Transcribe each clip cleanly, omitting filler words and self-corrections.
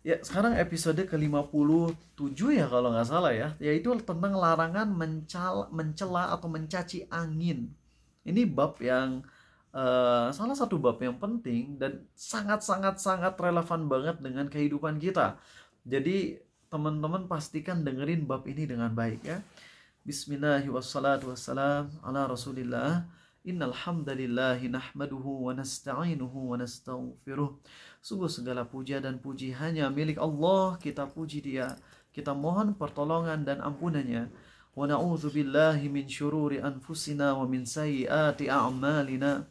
Ya, sekarang episode ke-57 ya kalau nggak salah ya, yaitu tentang larangan mencela atau mencaci angin. Ini bab yang salah satu bab yang penting dan sangat relevan banget dengan kehidupan kita. Jadi teman-teman pastikan dengerin bab ini dengan baik ya. Bismillahirrahmanirrahim. Ala Rasulillah. Innal hamdalillahi nahmaduhu wa nasta'inuhu wa nastaghfiruh. Sungguh segala puja dan puji hanya milik Allah. Kita puji Dia. Kita mohon pertolongan dan ampunannya. Wa na'udzubillahi min syururi anfusina wa min sayyiati a'malina.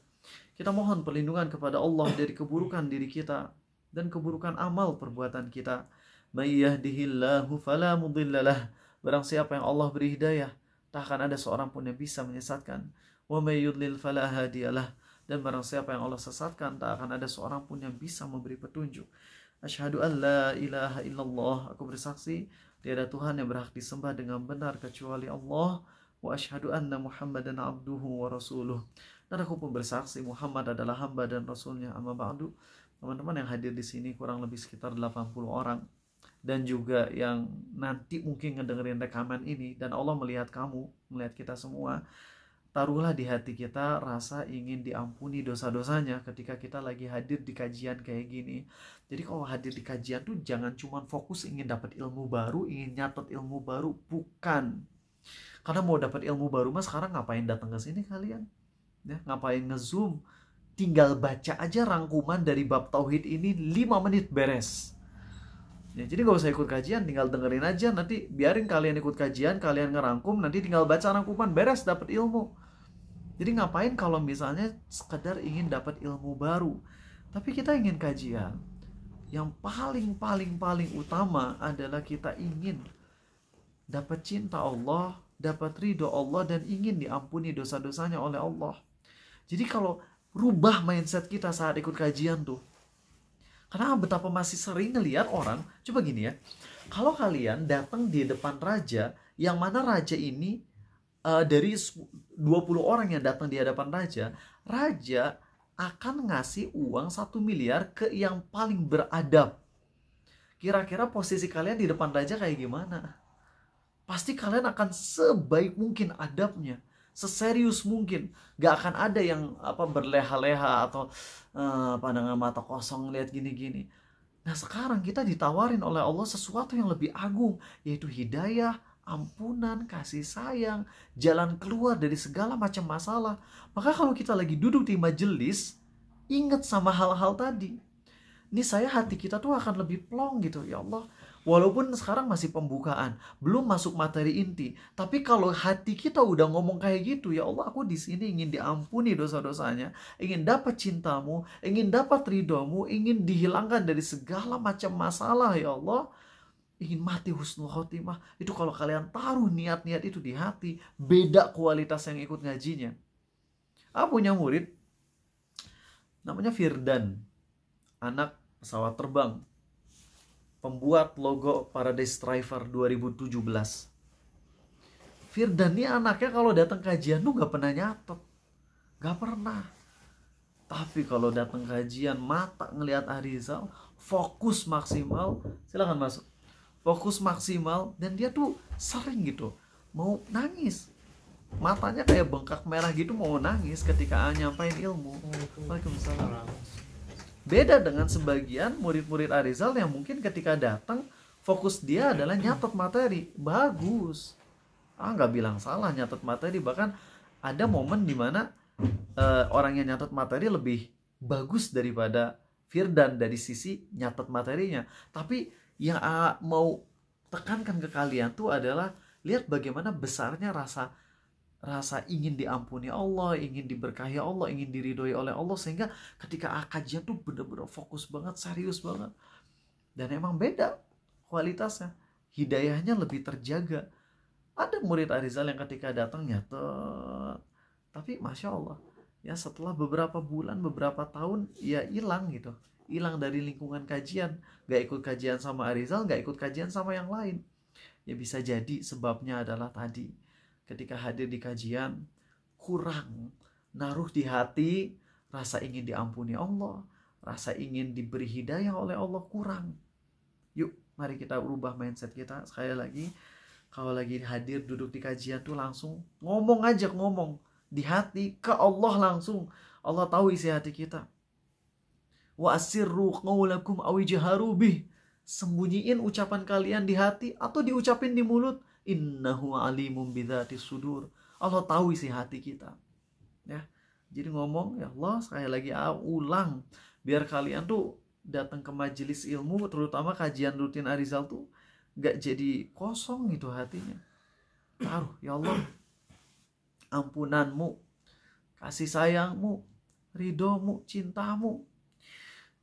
Kita mohon perlindungan kepada Allah dari keburukan diri kita dan keburukan amal perbuatan kita. May yahdihillahu fala mudhillalah. Barang siapa yang Allah beri hidayah, tak akan ada seorang pun yang bisa menyesatkan. Wa may yudlil fala hadiyalah. Dan barang siapa yang Allah sesatkan, tak akan ada seorang pun yang bisa memberi petunjuk. Asyhadu an la ilaha illallah. Aku bersaksi tiada Tuhan yang berhak disembah dengan benar kecuali Allah. Wa asyhadu anna Muhammadan abduhu wa rasuluh. Dan aku pun bersaksi Muhammad adalah hamba dan rasulnya. Amma ba'du. Teman-teman yang hadir di sini kurang lebih sekitar 80 orang. Dan juga yang nanti mungkin ngedengerin rekaman ini. Dan Allah melihat kamu, melihat kita semua. Taruhlah di hati kita rasa ingin diampuni dosa-dosanya ketika kita lagi hadir di kajian kayak gini. Jadi kalau hadir di kajian tuh jangan cuma fokus ingin dapat ilmu baru, ingin nyatet ilmu baru. Bukan. Karena mau dapat ilmu baru mah sekarang ngapain datang ke sini kalian? Ya, ngapain nge-zoom? Tinggal baca aja rangkuman dari bab tauhid ini 5 menit beres. Ya, jadi gak usah ikut kajian, tinggal dengerin aja. Nanti biarin kalian ikut kajian, kalian ngerangkum, nanti tinggal baca rangkuman, beres, dapat ilmu. Jadi ngapain kalau misalnya sekedar ingin dapat ilmu baru, tapi kita ingin kajian. Yang paling utama adalah kita ingin dapat cinta Allah, dapat ridho Allah, dan ingin diampuni dosa-dosanya oleh Allah. Jadi kalau rubah mindset kita saat ikut kajian tuh, karena betapa masih sering ngelihat orang, coba gini ya, kalau kalian datang di depan raja, yang mana raja ini dari 20 orang yang datang di hadapan raja, raja akan ngasih uang 1 miliar ke yang paling beradab. Kira-kira posisi kalian di depan raja kayak gimana? Pasti kalian akan sebaik mungkin adabnya, seserius mungkin. Gak akan ada yang berleha-leha atau pandangan mata kosong lihat gini-gini. Nah sekarang kita ditawarin oleh Allah sesuatu yang lebih agung, yaitu hidayah, ampunan, kasih sayang, jalan keluar dari segala macam masalah. Maka kalau kita lagi duduk di majelis, ingat sama hal-hal tadi. Ini hati kita tuh akan lebih plong gitu, ya Allah. Walaupun sekarang masih pembukaan, belum masuk materi inti, tapi kalau hati kita udah ngomong kayak gitu, ya Allah, aku di sini ingin diampuni dosa-dosanya, ingin dapat cintamu, ingin dapat ridhomu, ingin dihilangkan dari segala macam masalah, ya Allah, ingin mati husnul khotimah. Itu kalau kalian taruh niat-niat itu di hati, beda kualitas yang ikut ngajinya. Aku punya murid, namanya Firdan, anak pesawat terbang, pembuat logo Paradise Driver 2017. Firdan ini anaknya kalau datang kajian tuh gak pernah nyatet. Gak pernah. Tapi kalau datang kajian, mata ngelihat Arizal, fokus maksimal, silahkan masuk. Fokus maksimal, dan dia tuh sering gitu, mau nangis. Matanya kayak bengkak merah gitu, mau nangis ketika nyampein ilmu. Waalaikumsalam. Beda dengan sebagian murid-murid Arizal yang mungkin ketika datang fokus dia adalah nyatet materi. Bagus. Nggak bilang salah nyatet materi. Bahkan ada momen dimana orang yang nyatet materi lebih bagus daripada Firdan dari sisi nyatet materinya. Tapi yang mau tekankan ke kalian tuh adalah lihat bagaimana besarnya rasa ingin diampuni Allah, ingin diberkahi Allah, ingin diridhoi oleh Allah, sehingga ketika kajian tuh bener-bener fokus banget, serius banget. Dan emang beda kualitasnya, hidayahnya lebih terjaga. Ada murid Arizal yang ketika datang nyatet, tapi Masya Allah, ya setelah beberapa bulan, beberapa tahun, ya hilang gitu. Hilang dari lingkungan kajian, gak ikut kajian sama Arizal, gak ikut kajian sama yang lain. Ya bisa jadi sebabnya adalah tadi, ketika hadir di kajian kurang naruh di hati rasa ingin diampuni Allah, rasa ingin diberi hidayah oleh Allah, kurang. Yuk, mari kita ubah mindset kita. Sekali lagi, kalau lagi hadir duduk di kajian tuh langsung ngomong aja, ngomong di hati ke Allah langsung. Allah tahu isi hati kita. Wa asirru qaulakum aw ijharu bih. Sembunyiin ucapan kalian di hati atau diucapin di mulut. Innahu alimum bidzatis sudur. Allah tahu isi hati kita. Ya. Jadi ngomong, ya Allah, sekali lagi ulang biar kalian tuh datang ke majelis ilmu, terutama kajian rutin Arizal tuh gak jadi kosong gitu hatinya. Taruh, ya Allah, ampunanmu, kasih sayangmu, ridhomu, cintamu.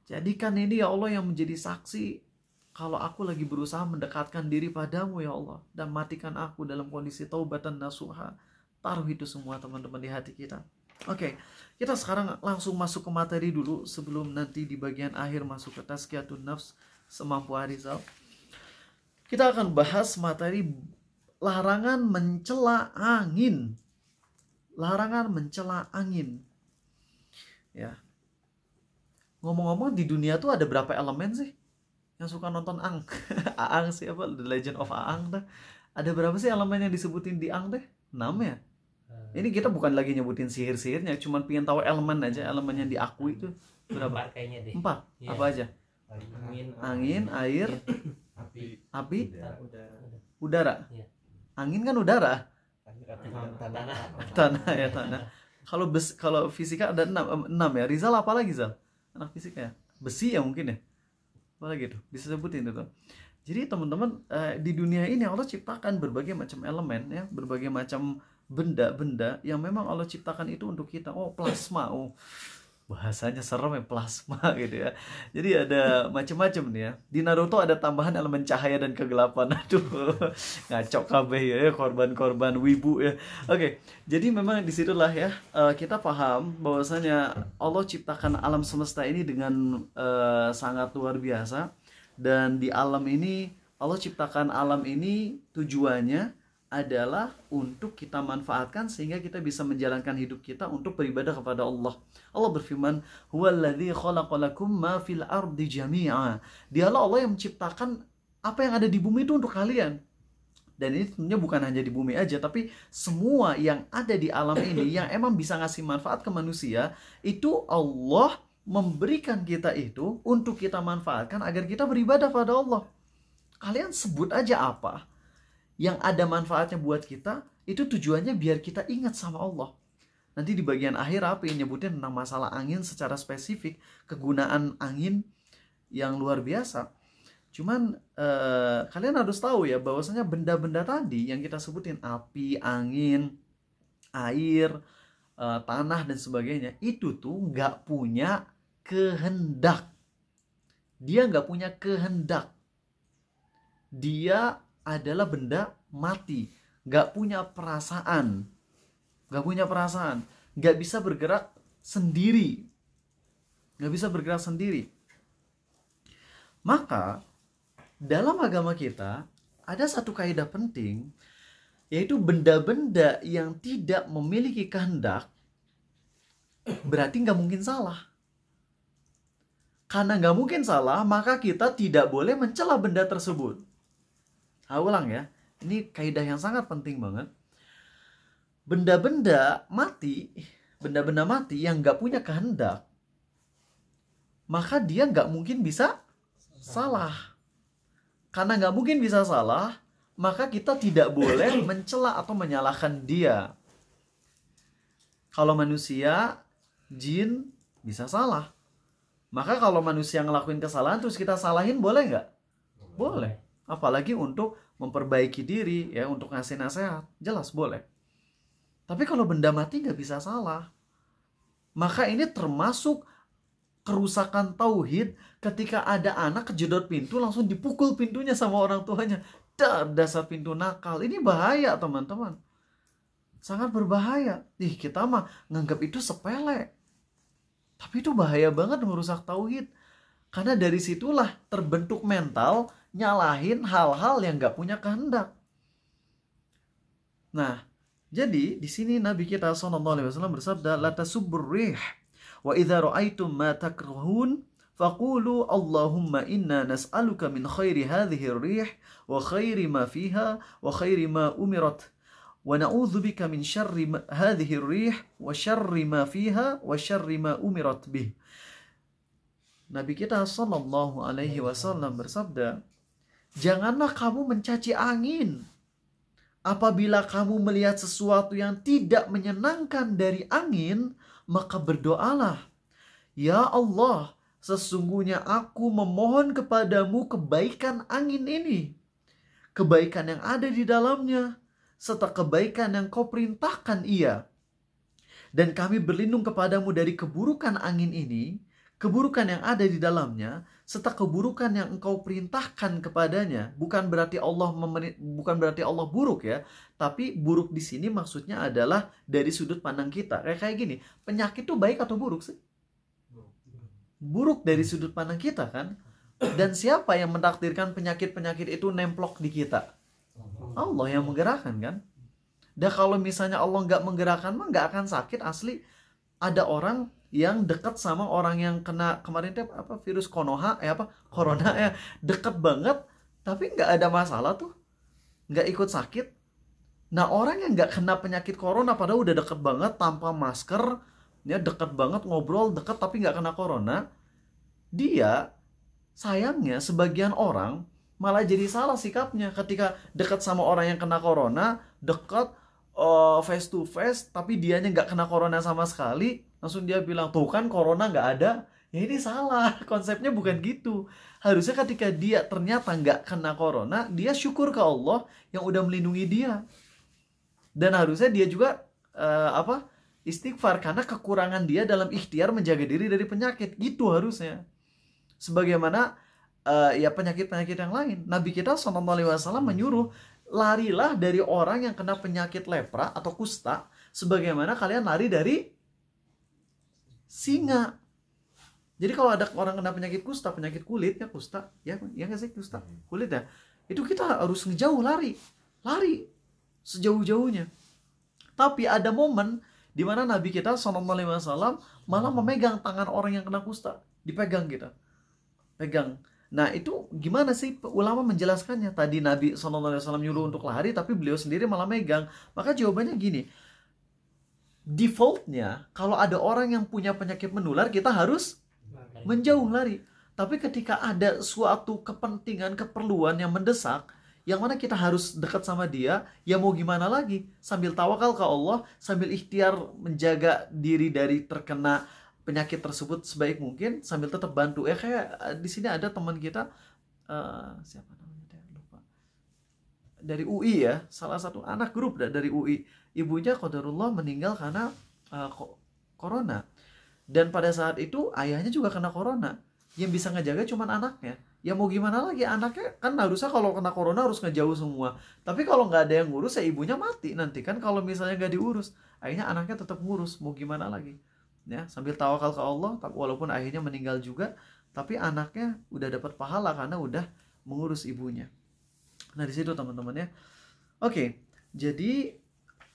Jadikan ini ya Allah yang menjadi saksi kalau aku lagi berusaha mendekatkan diri padamu ya Allah. Dan matikan aku dalam kondisi taubatan nasuha. Taruh itu semua teman-teman di hati kita. Oke, kita sekarang langsung masuk ke materi dulu sebelum nanti di bagian akhir masuk ke tazkiyatun nafs semampu Arizal. Kita akan bahas materi larangan mencela angin. Larangan mencela angin. Ya. Ngomong-ngomong di dunia tuh ada berapa elemen sih? Yang suka nonton Ang. Aang siapa? The Legend of Aang dah. Ada berapa sih elemen yang disebutin di Ang deh? 6 ya? Ini kita bukan lagi nyebutin sihir-sihirnya, cuman pengen tahu elemen aja, elemen yang diakui itu berapa? 4 kayaknya deh. 4. Ya. Apa aja? Angin, air, api, udara. Ya. Angin kan udara. Tanah ya, tanah. Kalau fisika ada 6 ya. Rizal apa lagi, Zal? Anak fisika ya. Besi ya mungkin ya. Apa lagi tuh? Bisa sebutin itu. Jadi teman-teman, di dunia ini Allah ciptakan berbagai macam elemen ya, berbagai macam benda-benda yang memang Allah ciptakan itu untuk kita. Oh, plasma. Oh, bahasanya serem ya, plasma gitu ya. Jadi ada macam-macam nih ya. Di Naruto ada tambahan elemen cahaya dan kegelapan. Aduh, ngaco kabeh ya, korban-korban wibu ya. Oke, jadi memang disitulah ya kita paham bahwasanya Allah ciptakan alam semesta ini dengan sangat luar biasa. Dan di alam ini, Allah ciptakan alam ini tujuannya adalah untuk kita manfaatkan sehingga kita bisa menjalankan hidup kita untuk beribadah kepada Allah. Allah berfirman, "Huwallazi khalaqalakum ma fil ardi jami'a." Dialah Allah yang menciptakan apa yang ada di bumi itu untuk kalian. Dan ini tentunya bukan hanya di bumi aja, tapi semua yang ada di alam ini yang emang bisa ngasih manfaat ke manusia, itu Allah memberikan kita itu untuk kita manfaatkan agar kita beribadah pada Allah. Kalian sebut aja apa yang ada manfaatnya buat kita, itu tujuannya biar kita ingat sama Allah. Nanti di bagian akhir Api nyebutin tentang masalah angin secara spesifik, kegunaan angin yang luar biasa. Cuman kalian harus tahu ya bahwasanya benda-benda tadi yang kita sebutin, api, angin, air, tanah dan sebagainya, itu tuh nggak punya kehendak. Dia nggak punya kehendak. Dia adalah benda mati, gak punya perasaan, gak bisa bergerak sendiri, Maka dalam agama kita ada satu kaidah penting, yaitu benda-benda yang tidak memiliki kehendak berarti gak mungkin salah. Karena gak mungkin salah, maka kita tidak boleh mencela benda tersebut. Ulang ya, ini kaidah yang sangat penting banget. Benda-benda mati yang gak punya kehendak, maka dia gak mungkin bisa salah. Karena gak mungkin bisa salah, maka kita tidak boleh mencela atau menyalahkan dia. Kalau manusia, jin bisa salah. Maka kalau manusia ngelakuin kesalahan terus kita salahin, boleh nggak? Boleh. Apalagi untuk memperbaiki diri ya, untuk ngasih nasihat, jelas boleh. Tapi kalau benda mati nggak bisa salah, maka ini termasuk kerusakan tauhid ketika ada anak kejedot pintu langsung dipukul pintunya sama orang tuanya. Dasar pintu nakal. Ini bahaya teman-teman, sangat berbahaya. Kita mah nganggap itu sepele, tapi itu bahaya banget merusak tauhid. Karena dari situlah terbentuk mental nyalahin hal-hal yang gak punya kehendak. Nah, jadi di sini Nabi kita SAW bersabda, "La tasubbur rih wa idza ra'aitum ma takrahun Faqulu Allahumma inna nas'aluka min khairi hadhihi ar-rih wa khairi ma fiha wa khairi ma umirat wa na'udzubika min syarri hadhihi ar-rih wa syarri ma fiha wa syarri ma umirat bih. Nabi kita sallallahu alaihi wasallam bersabda, janganlah kamu mencaci angin apabila kamu melihat sesuatu yang tidak menyenangkan dari angin, maka berdoalah, ya Allah, sesungguhnya aku memohon kepadamu kebaikan angin ini, kebaikan yang ada di dalamnya, serta kebaikan yang kau perintahkan ia. Dan kami berlindung kepadamu dari keburukan angin ini, keburukan yang ada di dalamnya, serta keburukan yang engkau perintahkan kepadanya. Bukan berarti Allah buruk ya, tapi buruk di sini maksudnya adalah dari sudut pandang kita. Kayak gini, penyakit itu baik atau buruk sih? Buruk dari sudut pandang kita kan. Dan siapa yang mentakdirkan penyakit-penyakit itu nemplok di kita? Allah yang menggerakkan kan. Dan kalau misalnya Allah nggak menggerakkan mah nggak akan sakit asli. Ada orang yang dekat sama orang yang kena kemarin apa virus corona ya, dekat banget tapi nggak ada masalah tuh, nggak ikut sakit. Nah orang yang nggak kena penyakit corona padahal udah deket banget tanpa masker, ya deket banget ngobrol deket tapi nggak kena corona, dia sayangnya sebagian orang malah jadi salah sikapnya ketika dekat sama orang yang kena corona, dekat face to face tapi dianya nggak kena corona sama sekali, langsung dia bilang tuh kan corona nggak ada. Ya ini salah, konsepnya bukan gitu. Harusnya ketika dia ternyata nggak kena corona, dia syukur ke Allah yang udah melindungi dia. Dan harusnya dia juga istighfar karena kekurangan dia dalam ikhtiar menjaga diri dari penyakit. Gitu harusnya. Sebagaimana ya penyakit-penyakit yang lain. Nabi kita SAW menyuruh larilah dari orang yang kena penyakit lepra atau kusta sebagaimana kalian lari dari singa. Jadi kalau ada orang kena penyakit kusta, penyakit kulit ya kusta, ya nggak sih kusta kulit ya, itu kita harus ngejauh lari sejauh-jauhnya. Tapi ada momen di mana Nabi kita SAW malah memegang tangan orang yang kena kusta, dipegang kita, pegang. Nah itu gimana sih ulama menjelaskannya? Tadi Nabi SAW nyuruh untuk lari, tapi beliau sendiri malah megang. Maka jawabannya gini, defaultnya kalau ada orang yang punya penyakit menular kita harus menjauh lari. Tapi ketika ada suatu kepentingan, keperluan yang mendesak, yang mana kita harus dekat sama dia, ya mau gimana lagi? Sambil tawakal ke Allah, sambil ikhtiar menjaga diri dari terkena penyakit tersebut sebaik mungkin, sambil tetap bantu. Kayak di sini ada teman kita, siapa namanya? Lupa. Dari UI ya, salah satu anak grup dari UI. Ibunya qadarullah meninggal karena corona. Dan pada saat itu ayahnya juga kena corona. Yang bisa ngejaga cuma anaknya. Ya mau gimana lagi, anaknya kan harusnya kalau kena corona harus ngejauh semua. Tapi kalau nggak ada yang ngurus ya ibunya mati nanti kan kalau misalnya nggak diurus. Akhirnya anaknya tetap ngurus, mau gimana lagi. Ya, sambil tawakal ke Allah, walaupun akhirnya meninggal juga, tapi anaknya udah dapat pahala karena udah mengurus ibunya. Nah di situ teman-teman ya. Oke, jadi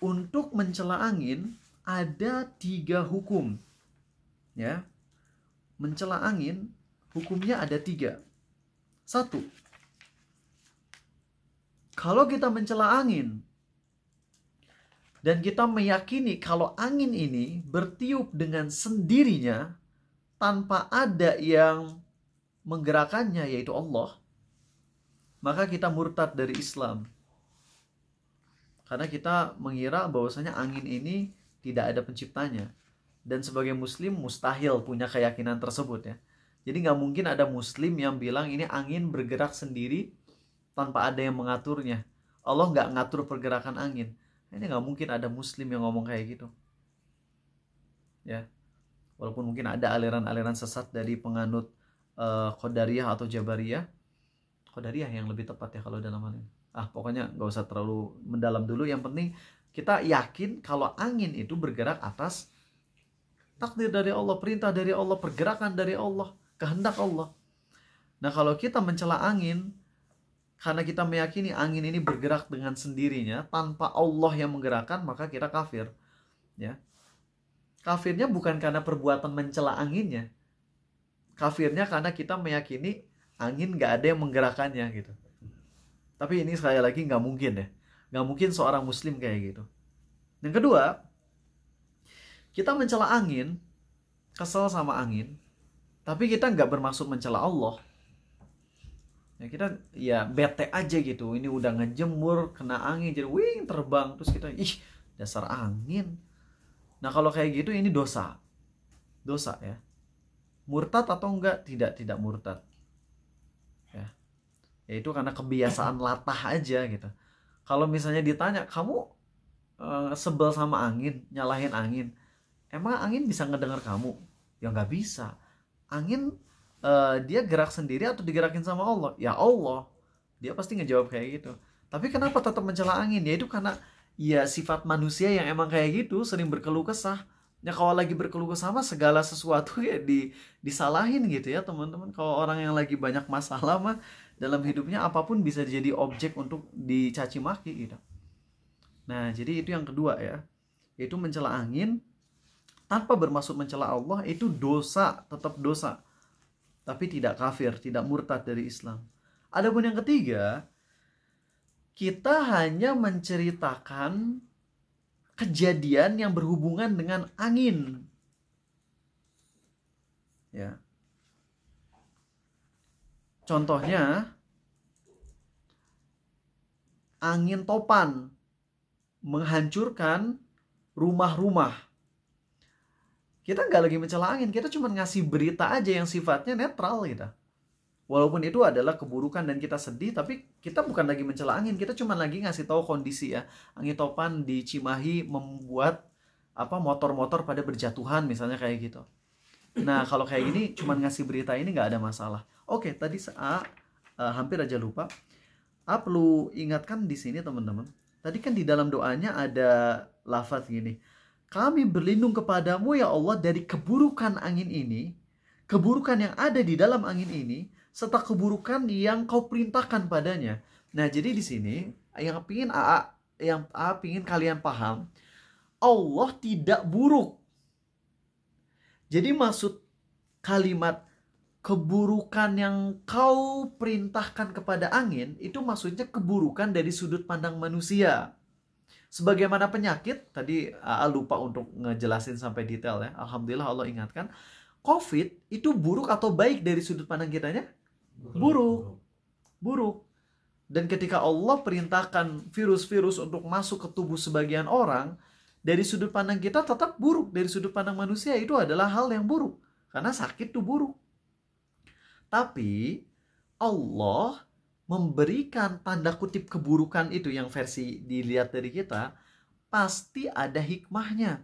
untuk mencela angin ada 3 hukum. Ya, mencela angin hukumnya ada 3. 1, kalau kita mencela angin dan kita meyakini kalau angin ini bertiup dengan sendirinya tanpa ada yang menggerakkannya yaitu Allah, maka kita murtad dari Islam. Karena kita mengira bahwasanya angin ini tidak ada penciptanya. Dan sebagai muslim mustahil punya keyakinan tersebut ya. Jadi nggak mungkin ada muslim yang bilang ini angin bergerak sendiri tanpa ada yang mengaturnya. Allah nggak ngatur pergerakan angin. Ini nggak mungkin ada muslim yang ngomong kayak gitu. Ya, walaupun mungkin ada aliran-aliran sesat dari penganut Qadariyah atau Jabariyah. Qadariyah yang lebih tepat ya kalau dalam hal ini. Pokoknya nggak usah terlalu mendalam dulu. Yang penting kita yakin kalau angin itu bergerak atas takdir dari Allah, perintah dari Allah, pergerakan dari Allah, kehendak Allah. Nah kalau kita mencela angin karena kita meyakini angin ini bergerak dengan sendirinya tanpa Allah yang menggerakkan, maka kita kafir. Ya, kafirnya bukan karena perbuatan mencela anginnya. Kafirnya karena kita meyakini angin nggak ada yang menggerakkannya gitu. Tapi ini sekali lagi nggak mungkin ya. Nggak mungkin seorang muslim kayak gitu. Yang kedua, kita mencela angin, kesel sama angin, tapi kita nggak bermaksud mencela Allah. Ya kita ya bete aja gitu. Ini udah ngejemur, kena angin, jadi wing terbang. Terus kita, ih dasar angin. Nah kalau kayak gitu ini dosa. Dosa ya. Murtad atau enggak? Tidak murtad. Ya. Itu karena kebiasaan latah aja gitu. Kalau misalnya ditanya, kamu sebel sama angin, nyalahin angin, emang angin bisa ngedengar kamu? Ya nggak bisa. Angin dia gerak sendiri atau digerakin sama Allah? Ya Allah. Dia pasti ngejawab kayak gitu. Tapi kenapa tetap mencela angin? Ya itu karena ya sifat manusia yang emang kayak gitu, sering berkeluh kesah. Ya kalau lagi berkeluh kesah mah segala sesuatu ya disalahin gitu ya teman-teman. Kalau orang yang lagi banyak masalah mah dalam hidupnya apapun bisa jadi objek untuk dicaci maki gitu. Nah, jadi itu yang kedua ya. Itu mencela angin tanpa bermaksud mencela Allah, itu dosa, tetap dosa. Tapi tidak kafir, tidak murtad dari Islam. Adapun yang ketiga, kita hanya menceritakan kejadian yang berhubungan dengan angin. Ya. Contohnya, angin topan menghancurkan rumah-rumah. Kita nggak lagi mencela angin, kita cuma ngasih berita aja yang sifatnya netral gitu. Walaupun itu adalah keburukan dan kita sedih, tapi kita bukan lagi mencela angin, kita cuma lagi ngasih tahu kondisi ya. Angin topan di Cimahi membuat motor-motor pada berjatuhan misalnya kayak gitu. Nah kalau kayak gini cuma ngasih berita ini nggak ada masalah. Oke, tadi hampir aja lupa. Perlu ingatkan di sini teman-teman. Tadi kan di dalam doanya ada lafaz gini. Kami berlindung kepadamu ya Allah dari keburukan angin ini, keburukan yang ada di dalam angin ini, serta keburukan yang kau perintahkan padanya. Nah, jadi di sini yang pingin kalian paham, Allah tidak buruk. Jadi maksud kalimat keburukan yang kau perintahkan kepada angin, itu maksudnya keburukan dari sudut pandang manusia. Sebagaimana penyakit, tadi lupa untuk ngejelasin sampai detail ya. Alhamdulillah Allah ingatkan. COVID itu buruk atau baik dari sudut pandang kitanya? Buruk. Dan ketika Allah perintahkan virus-virus untuk masuk ke tubuh sebagian orang, dari sudut pandang kita tetap buruk. Dari sudut pandang manusia itu adalah hal yang buruk. Karena sakit itu buruk. Tapi Allah memberikan tanda kutip keburukan itu yang versi dilihat dari kita, pasti ada hikmahnya.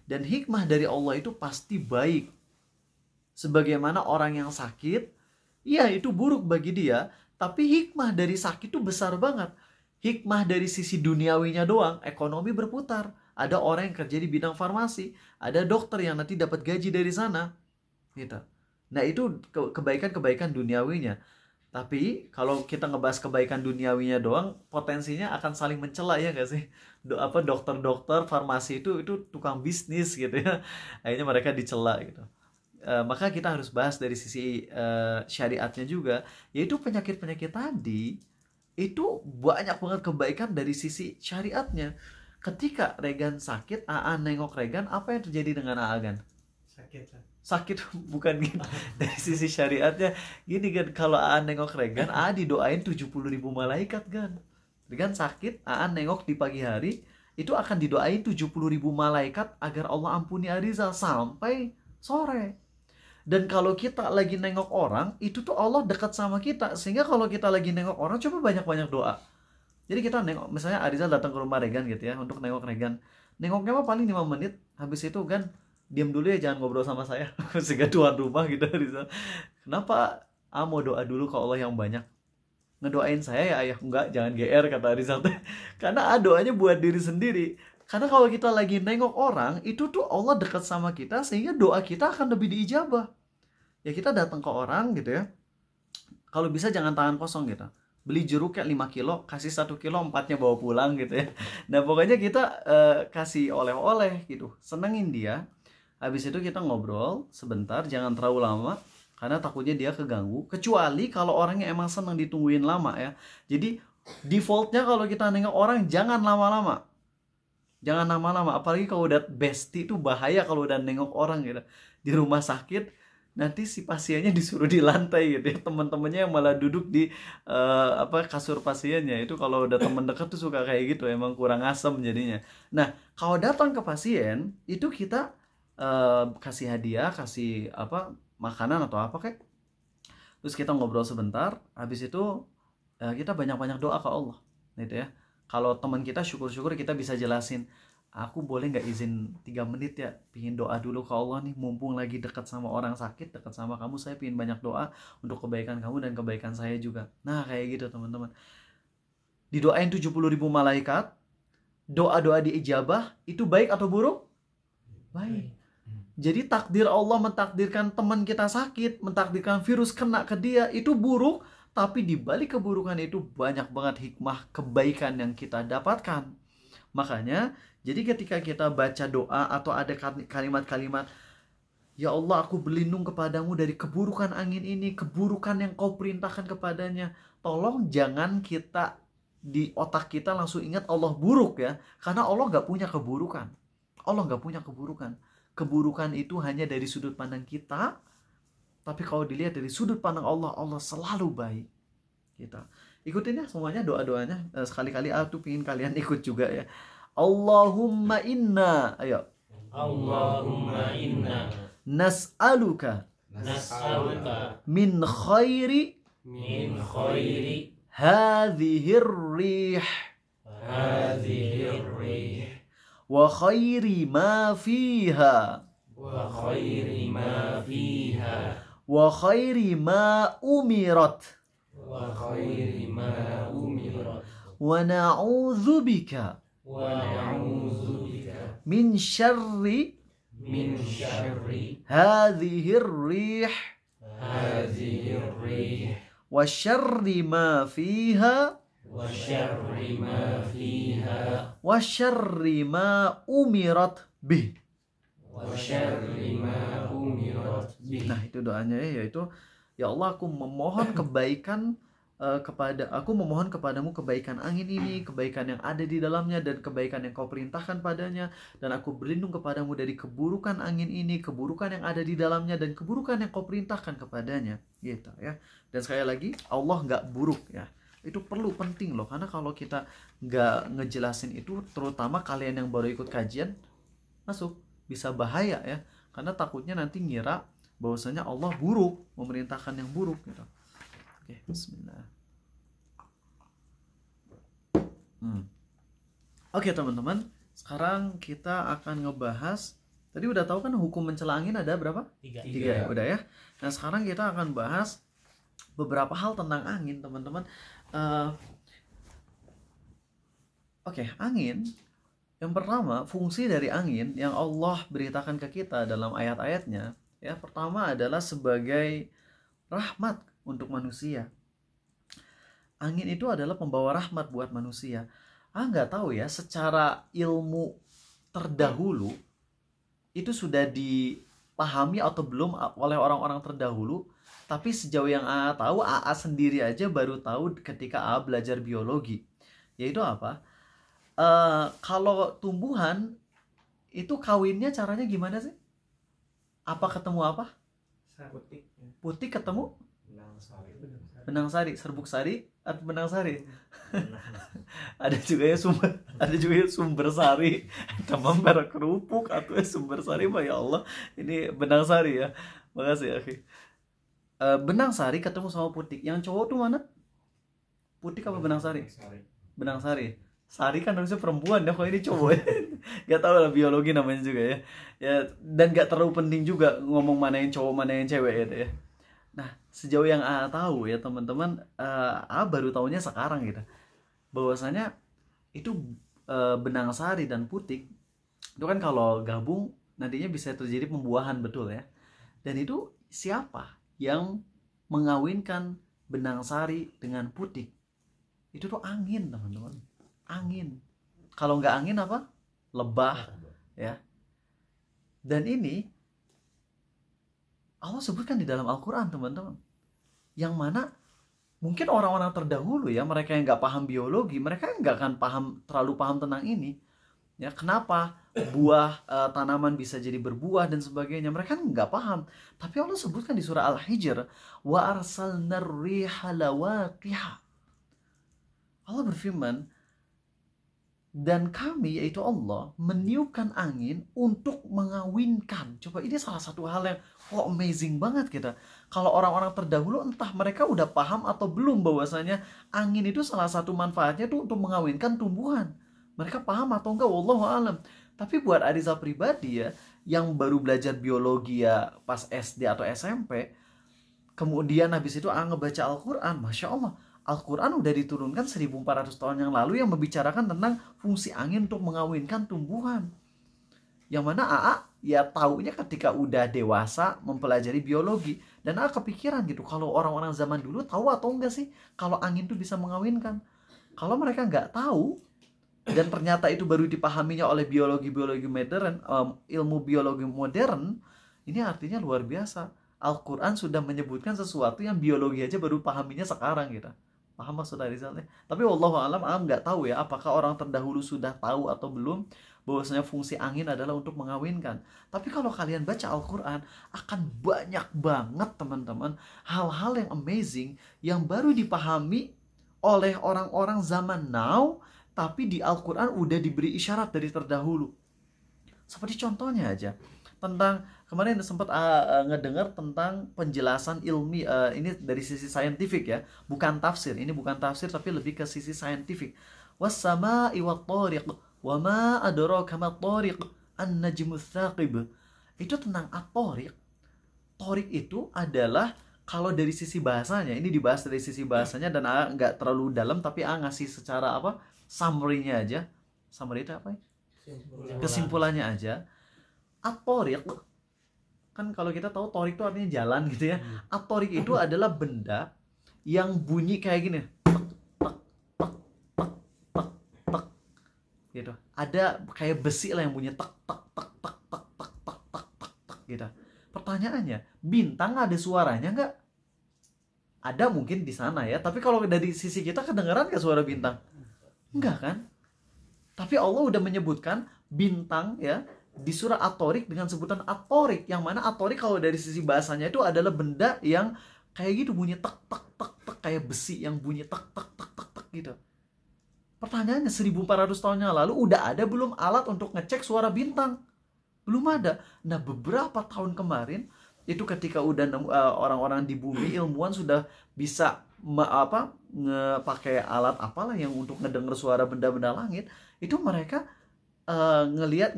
Dan hikmah dari Allah itu pasti baik. Sebagaimana orang yang sakit, ya itu buruk bagi dia, tapi hikmah dari sakit itu besar banget. Hikmah dari sisi duniawinya doang, ekonomi berputar. Ada orang yang kerja di bidang farmasi, ada dokter yang nanti dapat gaji dari sana. Gitu. Nah itu kebaikan-kebaikan duniawinya. Tapi kalau kita ngebahas kebaikan duniawinya doang, potensinya akan saling mencela ya nggak sih? Dokter-dokter farmasi itu tukang bisnis gitu ya. Akhirnya mereka dicela gitu. Maka kita harus bahas dari sisi syariatnya juga, yaitu penyakit-penyakit tadi itu banyak banget kebaikan dari sisi syariatnya. Ketika Regan sakit, Aan nengok Regan, apa yang terjadi dengan Aan? Sakit bukan gitu. Dari sisi syariatnya gini kan, kalau Aan nengok Regan, Aan didoain 70.000 malaikat kan. Regan sakit, Aan nengok di pagi hari, itu akan didoain 70.000 malaikat agar Allah ampuni Arizal sampai sore. Dan kalau kita lagi nengok orang, itu tuh Allah dekat sama kita. Sehingga kalau kita lagi nengok orang, coba banyak-banyak doa. Jadi kita nengok, misalnya Arizal datang ke rumah Regan gitu ya, untuk nengok Regan. Nengoknya mah paling 5 menit, habis itu kan diam dulu ya, jangan ngobrol sama saya. Sehingga tuan rumah gitu Arizal. Kenapa? Mau doa dulu ke Allah yang banyak. Ngedoain saya ya ayah. Enggak, jangan GR kata Arizal. Karena doanya buat diri sendiri. Karena kalau kita lagi nengok orang, itu tuh Allah dekat sama kita, sehingga doa kita akan lebih diijabah. Ya kita datang ke orang gitu ya, kalau bisa jangan tangan kosong gitu. Beli jeruk kayak 5 kilo, kasih 1 kilo, 4-nya bawa pulang gitu ya. Nah pokoknya kita kasih oleh-oleh gitu, senengin dia. Habis itu kita ngobrol sebentar, jangan terlalu lama. karena takutnya dia keganggu. Kecuali kalau orangnya emang senang ditungguin lama ya. Jadi defaultnya kalau kita nengok orang jangan lama-lama. Jangan lama-lama, apalagi kalau udah bestie itu bahaya kalau udah nengok orang gitu. Di rumah sakit nanti si pasiennya disuruh di lantai gitu ya. Teman-temannya yang malah duduk di kasur pasiennya. Itu kalau udah teman dekat tuh suka kayak gitu, emang kurang asem jadinya. Nah, kalau datang ke pasien itu kita kasih hadiah, kasih makanan atau apa kayak. Terus kita ngobrol sebentar, habis itu kita banyak-banyak doa ke Allah gitu ya. Kalau teman kita syukur-syukur kita bisa jelasin, aku boleh nggak izin 3 menit ya, pingin doa dulu ke Allah nih, mumpung lagi dekat sama orang sakit, dekat sama kamu, saya pingin banyak doa untuk kebaikan kamu dan kebaikan saya juga. Nah kayak gitu teman-teman, didoain 70.000 malaikat, doa-doa diijabah, itu baik atau buruk? Baik. Jadi takdir Allah mentakdirkan teman kita sakit, mentakdirkan virus kena ke dia, itu buruk. Tapi di balik keburukan itu banyak banget hikmah kebaikan yang kita dapatkan. Makanya, jadi ketika kita baca doa atau ada kalimat-kalimat, ya Allah aku berlindung kepadamu dari keburukan angin ini, keburukan yang kau perintahkan kepadanya. Tolong jangan kita di otak kita langsung ingat Allah buruk ya. Karena Allah gak punya keburukan. Allah gak punya keburukan. Keburukan itu hanya dari sudut pandang kita, tapi kalau dilihat dari sudut pandang Allah, Allah selalu baik. Kita ikutin ya semuanya doa-doanya. Sekali-kali aku pingin kalian ikut juga ya. Allahumma inna, ayo. Allahumma inna Nas'aluka min khairi hadhihir rih wa khairi ma fiha wa khairi ma umirat wa na'udzu bika min syarri hadhihir rih wa syarri ma fiha wa syarri ma umirat bih. Nah itu doanya ya, yaitu ya Allah aku memohon kebaikan aku memohon kepadamu kebaikan angin ini, kebaikan yang ada di dalamnya dan kebaikan yang kau perintahkan padanya, dan aku berlindung kepadamu dari keburukan angin ini, keburukan yang ada di dalamnya dan keburukan yang kau perintahkan kepadanya gitu ya. Dan sekali lagi Allah nggak buruk ya. Itu penting loh, karena kalau kita nggak ngejelasin itu, terutama kalian yang baru ikut kajian masuk, bisa bahaya ya, karena takutnya nanti ngira bahwasanya Allah buruk, memerintahkan yang buruk gitu. Oke, bismillah. Oke teman-teman, sekarang kita akan ngebahas, tadi udah tahu kan hukum mencela angin ada berapa? 3 ya, udah ya. Nah sekarang kita akan bahas beberapa hal tentang angin teman-teman. Oke, angin. Yang pertama, fungsi dari angin yang Allah beritakan ke kita dalam ayat-ayatnya, ya, pertama adalah sebagai rahmat untuk manusia. Angin itu adalah pembawa rahmat buat manusia. Nggak tahu ya, secara ilmu terdahulu itu sudah dipahami atau belum oleh orang-orang terdahulu. Tapi sejauh yang AA tahu, AA sendiri aja baru tahu ketika AA belajar biologi. Yaitu apa? Kalau tumbuhan itu kawinnya caranya gimana sih? Apa ketemu apa? Putih ketemu? Benang sari, serbuk sari atau benang sari? Ada juga ya sumber sari. Teman merek kerupuk atau sumber sari, ya Allah. Ini benang sari ya. Makasih ya, akhi. Benang sari ketemu sama putik. Yang cowok tuh mana? Putik apa benang sari? Benang sari. Sari kan harusnya perempuan ya, kalau ini cowok. Gak tahu lah biologi namanya juga ya. Ya, dan gak terlalu penting juga ngomong mana yang cowok mana yang cewek gitu ya. Nah, sejauh yang AA tahu ya teman-teman, AA baru tahunya sekarang gitu, bahwasanya itu benang sari dan putik itu kan kalau gabung nantinya bisa terjadi pembuahan, betul ya. Dan itu siapa yang mengawinkan benang sari dengan putik? Itu tuh angin teman-teman. Angin. Kalau nggak angin apa? Lebah ya. Dan ini Allah sebutkan di dalam Al-Quran, teman-teman. Yang mana mungkin orang-orang terdahulu ya, mereka yang nggak paham biologi, mereka nggak akan terlalu paham tentang ini. Ya, kenapa buah tanaman bisa jadi berbuah dan sebagainya, mereka nggak paham. Tapi Allah sebutkan di surah Al-Hijr, wa arsalnar riha lawaqiha. Allah berfirman, dan kami, yaitu Allah, meniupkan angin untuk mengawinkan. Coba, ini salah satu hal yang amazing banget kita. Kalau orang-orang terdahulu, entah mereka udah paham atau belum bahwasanya angin itu salah satu manfaatnya tuh untuk mengawinkan tumbuhan. Mereka paham atau enggak, wallahu alam. Tapi buat Arizal pribadi ya, yang baru belajar biologi ya pas SD atau SMP, kemudian habis itu ngebaca Al-Quran, Masya Allah, Al-Quran udah diturunkan 1400 tahun yang lalu yang membicarakan tentang fungsi angin untuk mengawinkan tumbuhan. Yang mana AA ya taunya ketika udah dewasa mempelajari biologi. Dan AA kepikiran gitu, kalau orang-orang zaman dulu tahu atau enggak sih kalau angin itu bisa mengawinkan. Kalau mereka nggak tahu, dan ternyata itu baru dipahaminya oleh biologi-biologi modern, ilmu biologi modern, ini artinya luar biasa. Al-Quran sudah menyebutkan sesuatu yang biologi aja baru pahaminya sekarang gitu. Paham maksud Rizalnya? Tapi wallahu alam, nggak tahu ya apakah orang terdahulu sudah tahu atau belum bahwasanya fungsi angin adalah untuk mengawinkan. Tapi kalau kalian baca Al-Quran, akan banyak banget teman-teman hal-hal yang amazing yang baru dipahami oleh orang-orang zaman now, tapi di Al-Quran udah diberi isyarat dari terdahulu. Seperti contohnya aja tentang kemarin sempat ngedengar tentang penjelasan ilmi, ini dari sisi saintifik ya, bukan tafsir. Ini bukan tafsir tapi lebih ke sisi saintifik. Was-sama'i wat-tariq wa ma adraka mat-tariq an-najmus tsaqib. Itu tentang at-tariq. Tariq itu adalah, kalau dari sisi bahasanya, ini dibahas dari sisi bahasanya dan nggak terlalu dalam, tapi ngasih secara apa, summary-nya aja. Summary itu apa ya? Kesimpulannya aja. At-tariq, kan kalau kita tahu tariq itu artinya jalan gitu ya. At-tariq itu adalah benda yang bunyi kayak gini, tek tek tek tek tek tek gitu. Ada kayak besi lah yang bunyi tek tek tek tek tek tek tek tek tek tek gitu. Pertanyaannya, bintang ada suaranya nggak? Ada mungkin di sana ya, tapi kalau dari sisi kita kedengaran nggak suara bintang? Enggak kan? Tapi Allah udah menyebutkan bintang ya di surah At-Tariq dengan sebutan At-Tariq, yang mana At-Tariq kalau dari sisi bahasanya itu adalah benda yang kayak gitu bunyi tek tek tek tek, kayak besi yang bunyi tek tek tek tek tek gitu. Pertanyaannya, 1400 tahun yang lalu udah ada belum alat untuk ngecek suara bintang? Belum ada. Nah, beberapa tahun kemarin itu ketika udah orang-orang di bumi, ilmuwan sudah bisa pakai alat apalah yang untuk ngedenger suara benda-benda langit, itu mereka ngelihat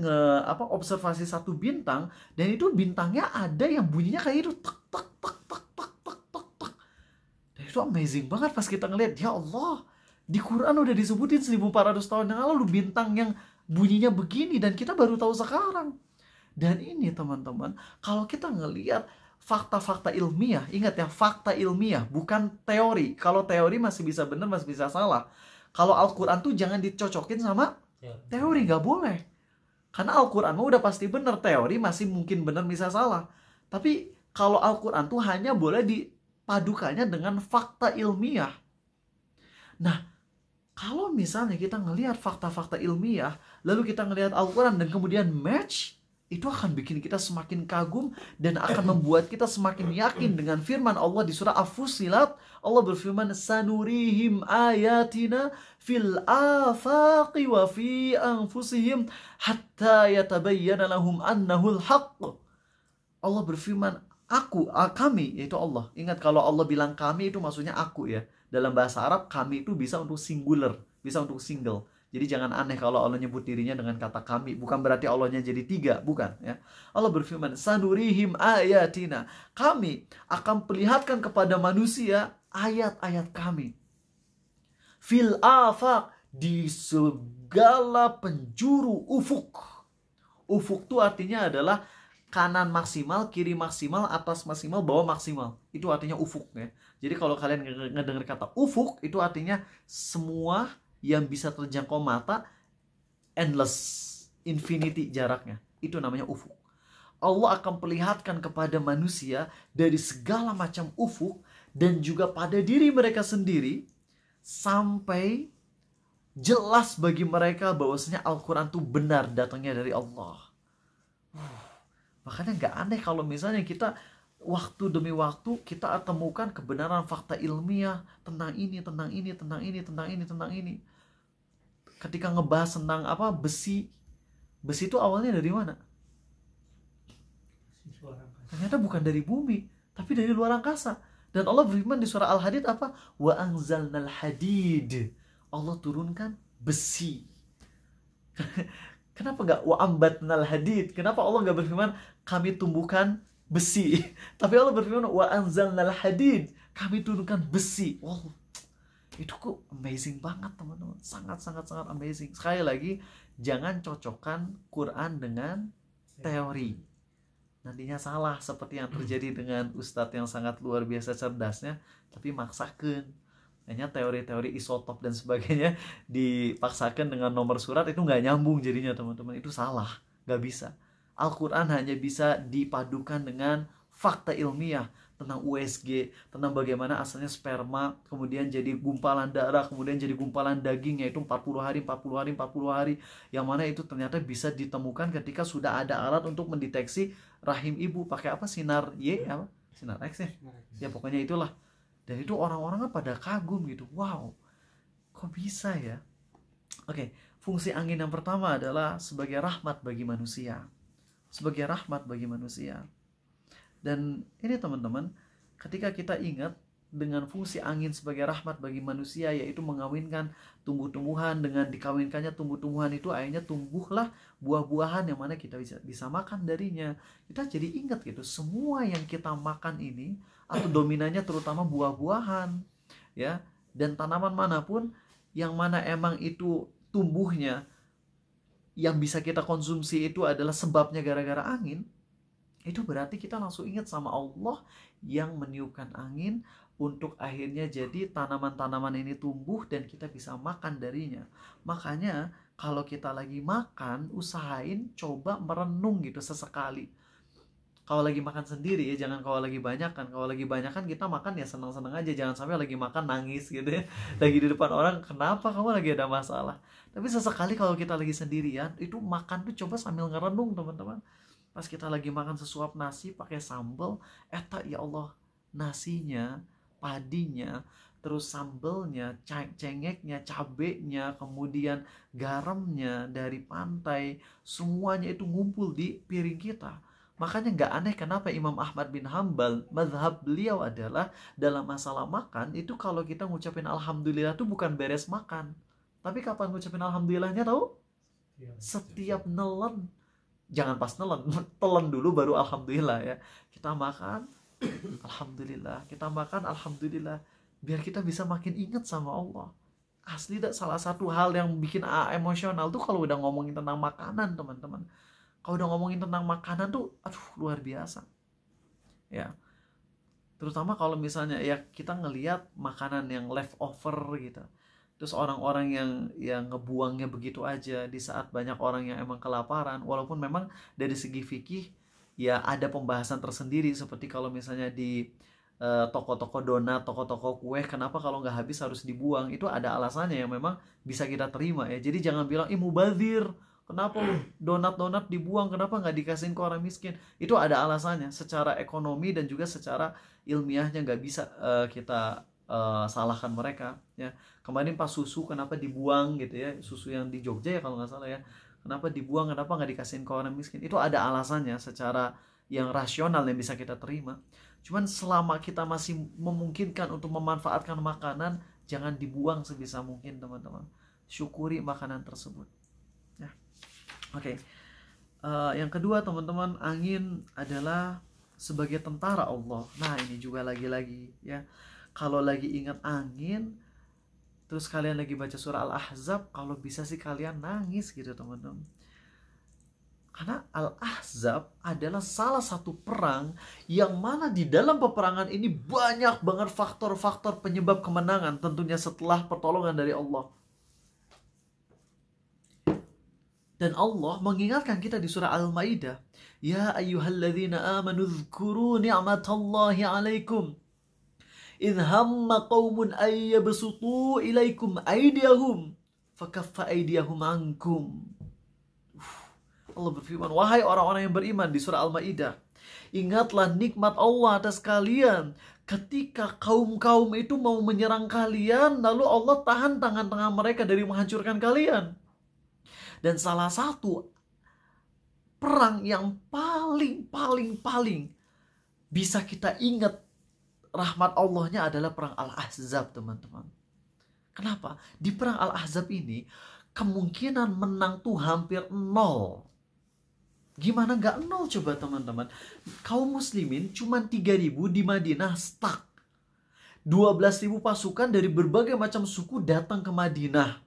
observasi satu bintang, dan itu bintangnya ada yang bunyinya kayak itu tek tek tek tek tek tek tek tek. Dan itu amazing banget pas kita ngelihat, ya Allah, di Quran udah disebutin 1400 tahun yang lalu bintang yang bunyinya begini, dan kita baru tahu sekarang. Dan ini teman-teman, kalau kita ngelihat fakta-fakta ilmiah, ingat ya, fakta ilmiah bukan teori. Kalau teori masih bisa benar, masih bisa salah. Kalau Al-Quran tuh jangan dicocokin sama teori, nggak boleh. Karena Al-Quran udah pasti benar, teori masih mungkin benar bisa salah. Tapi kalau Al-Quran tuh hanya boleh dipadukannya dengan fakta ilmiah. Nah, kalau misalnya kita ngelihat fakta-fakta ilmiah, lalu kita ngelihat Al-Quran dan kemudian match, itu akan bikin kita semakin kagum dan akan membuat kita semakin yakin dengan firman Allah di surah As-Fussilat. Allah berfirman, sanurihim ayatina fil afaqi wa fi anfusihim hatta yatabayyana lahum annahul haqq. Allah berfirman, kami, yaitu Allah. Ingat, kalau Allah bilang kami itu maksudnya aku ya. Dalam bahasa Arab, kami itu bisa untuk singular, bisa untuk single. Jadi jangan aneh kalau Allah nyebut dirinya dengan kata kami. Bukan berarti Allahnya jadi tiga, bukan ya. Allah berfirman, sanurihim ayatina. Kami akan perlihatkan kepada manusia ayat-ayat kami. Fil afaq, di segala penjuru ufuk. Ufuk itu artinya adalah kanan maksimal, kiri maksimal, atas maksimal, bawah maksimal. Itu artinya ufuk ya. Jadi kalau kalian ngedengar kata ufuk, itu artinya semua yang bisa terjangkau mata, endless, infinity jaraknya. Itu namanya ufuk. Allah akan perlihatkan kepada manusia dari segala macam ufuk dan juga pada diri mereka sendiri, sampai jelas bagi mereka bahwasanya Al-Quran itu benar datangnya dari Allah. Makanya nggak aneh kalau misalnya kita waktu demi waktu kita temukan kebenaran fakta ilmiah tentang ini, tentang ini, tentang ini, tentang ini, tentang ini. Ketika ngebahas tentang apa, besi itu awalnya dari mana? Ternyata bukan dari bumi, tapi dari luar angkasa. Dan Allah berfirman di surah Al-Hadid apa? Wa anzalnal hadid. Allah turunkan besi. Kenapa nggak wa ambatnal hadid? Kenapa Allah nggak berfirman kami tumbuhkan besi? Tapi Allah berfirman wa anzalnal hadid. Kami turunkan besi. Wow, itu kok amazing banget teman-teman. Sangat amazing. Sekali lagi, jangan cocokkan Quran dengan teori. Nantinya salah seperti yang terjadi dengan ustadz yang sangat luar biasa cerdasnya, tapi maksakan. Hanya teori-teori isotop dan sebagainya dipaksakan dengan nomor surat, itu nggak nyambung jadinya teman-teman. Itu salah, nggak bisa. Al-Quran hanya bisa dipadukan dengan fakta ilmiah tentang USG, tentang bagaimana asalnya sperma, kemudian jadi gumpalan darah, kemudian jadi gumpalan daging, yaitu 40 hari, yang mana itu ternyata bisa ditemukan ketika sudah ada alat untuk mendeteksi rahim ibu, pakai apa, sinar Y, apa? Sinar X ya? Ya pokoknya itulah. Dan itu orang-orang pada kagum gitu, wow, kok bisa ya? Oke, fungsi angin yang pertama adalah sebagai rahmat bagi manusia. Sebagai rahmat bagi manusia. Dan ini teman-teman, ketika kita ingat dengan fungsi angin sebagai rahmat bagi manusia, yaitu mengawinkan tumbuh-tumbuhan, dengan dikawinkannya tumbuh-tumbuhan itu akhirnya tumbuhlah buah-buahan yang mana kita bisa makan darinya. Kita jadi ingat gitu, semua yang kita makan ini atau dominannya terutama buah-buahan ya, dan tanaman manapun yang mana emang itu tumbuhnya yang bisa kita konsumsi itu adalah sebabnya gara-gara angin, itu berarti kita langsung ingat sama Allah yang meniupkan angin untuk akhirnya jadi tanaman-tanaman ini tumbuh dan kita bisa makan darinya. Makanya kalau kita lagi makan, usahain coba merenung gitu sesekali. Kalau lagi makan sendiri ya, jangan kalau lagi banyak kan. Kalau lagi banyak kan kita makan ya senang-senang aja, jangan sampai lagi makan nangis gitu ya. Lagi di depan orang, kenapa kamu lagi ada masalah? Tapi sesekali kalau kita lagi sendirian, itu makan tuh coba sambil ngerenung teman-teman. Pas kita lagi makan sesuap nasi pakai sambal, ya Allah, nasinya, padinya, terus sambelnya, cengeknya, cabenya, kemudian garamnya dari pantai, semuanya itu ngumpul di piring kita. Makanya nggak aneh kenapa Imam Ahmad bin Hambal, mazhab beliau adalah dalam masalah makan itu kalau kita ngucapin alhamdulillah itu bukan beres makan. Tapi kapan ngucapin alhamdulillahnya tahu? Setiap nelen. Jangan pas nelen, telan dulu baru alhamdulillah ya. Kita makan alhamdulillah, kita makan alhamdulillah, biar kita bisa makin ingat sama Allah. Asli salah satu hal yang bikin emosional tuh kalau udah ngomongin tentang makanan teman-teman. Kalau udah ngomongin tentang makanan tuh aduh luar biasa. Ya. Terutama kalau misalnya ya kita ngelihat makanan yang leftover gitu. Terus orang-orang yang ngebuangnya begitu aja di saat banyak orang yang emang kelaparan, walaupun memang dari segi fikih ya ada pembahasan tersendiri, seperti kalau misalnya di toko-toko donat, toko-toko kue, kenapa kalau nggak habis harus dibuang, itu ada alasannya yang memang bisa kita terima ya. Jadi jangan bilang mubazir, kenapa donat-donat dibuang, kenapa nggak dikasihin ke orang miskin, itu ada alasannya secara ekonomi dan juga secara ilmiahnya, nggak bisa kita salahkan mereka ya. Kemarin pas susu kenapa dibuang gitu ya, susu yang di Jogja ya kalau nggak salah ya, kenapa dibuang, kenapa nggak dikasihin ke orang miskin, itu ada alasannya secara yang rasional yang bisa kita terima. Cuman selama kita masih memungkinkan untuk memanfaatkan makanan, jangan dibuang sebisa mungkin teman-teman. Syukuri makanan tersebut ya. Oke. Yang kedua teman-teman, angin adalah sebagai tentara Allah. Nah ini juga lagi-lagi ya, kalau lagi ingat angin, terus kalian lagi baca surah Al-Ahzab, kalau bisa sih kalian nangis gitu teman-teman. Karena Al-Ahzab adalah salah satu perang yang mana di dalam peperangan ini banyak banget faktor-faktor penyebab kemenangan, tentunya setelah pertolongan dari Allah. Dan Allah mengingatkan kita di surah Al-Maidah, ya ayyuhalladzina amanu dzkuru ni'matallahi 'alaikum idh hamma qaumun ay yabsutu ilaikum aydiyahum fakaffa aydiyahum ankum. Allah berfirman, wahai orang-orang yang beriman, di surah Al-Maidah, ingatlah nikmat Allah atas kalian ketika kaum-kaum itu mau menyerang kalian, lalu Allah tahan tangan-tangan mereka dari menghancurkan kalian. Dan salah satu perang yang paling bisa kita ingat rahmat Allahnya adalah perang Al-Ahzab, teman-teman. Kenapa? Di perang Al-Ahzab ini kemungkinan menang tuh hampir nol. Gimana nggak nol coba, teman-teman? Kaum muslimin cuma 3.000 di Madinah stuck. 12.000 pasukan dari berbagai macam suku datang ke Madinah.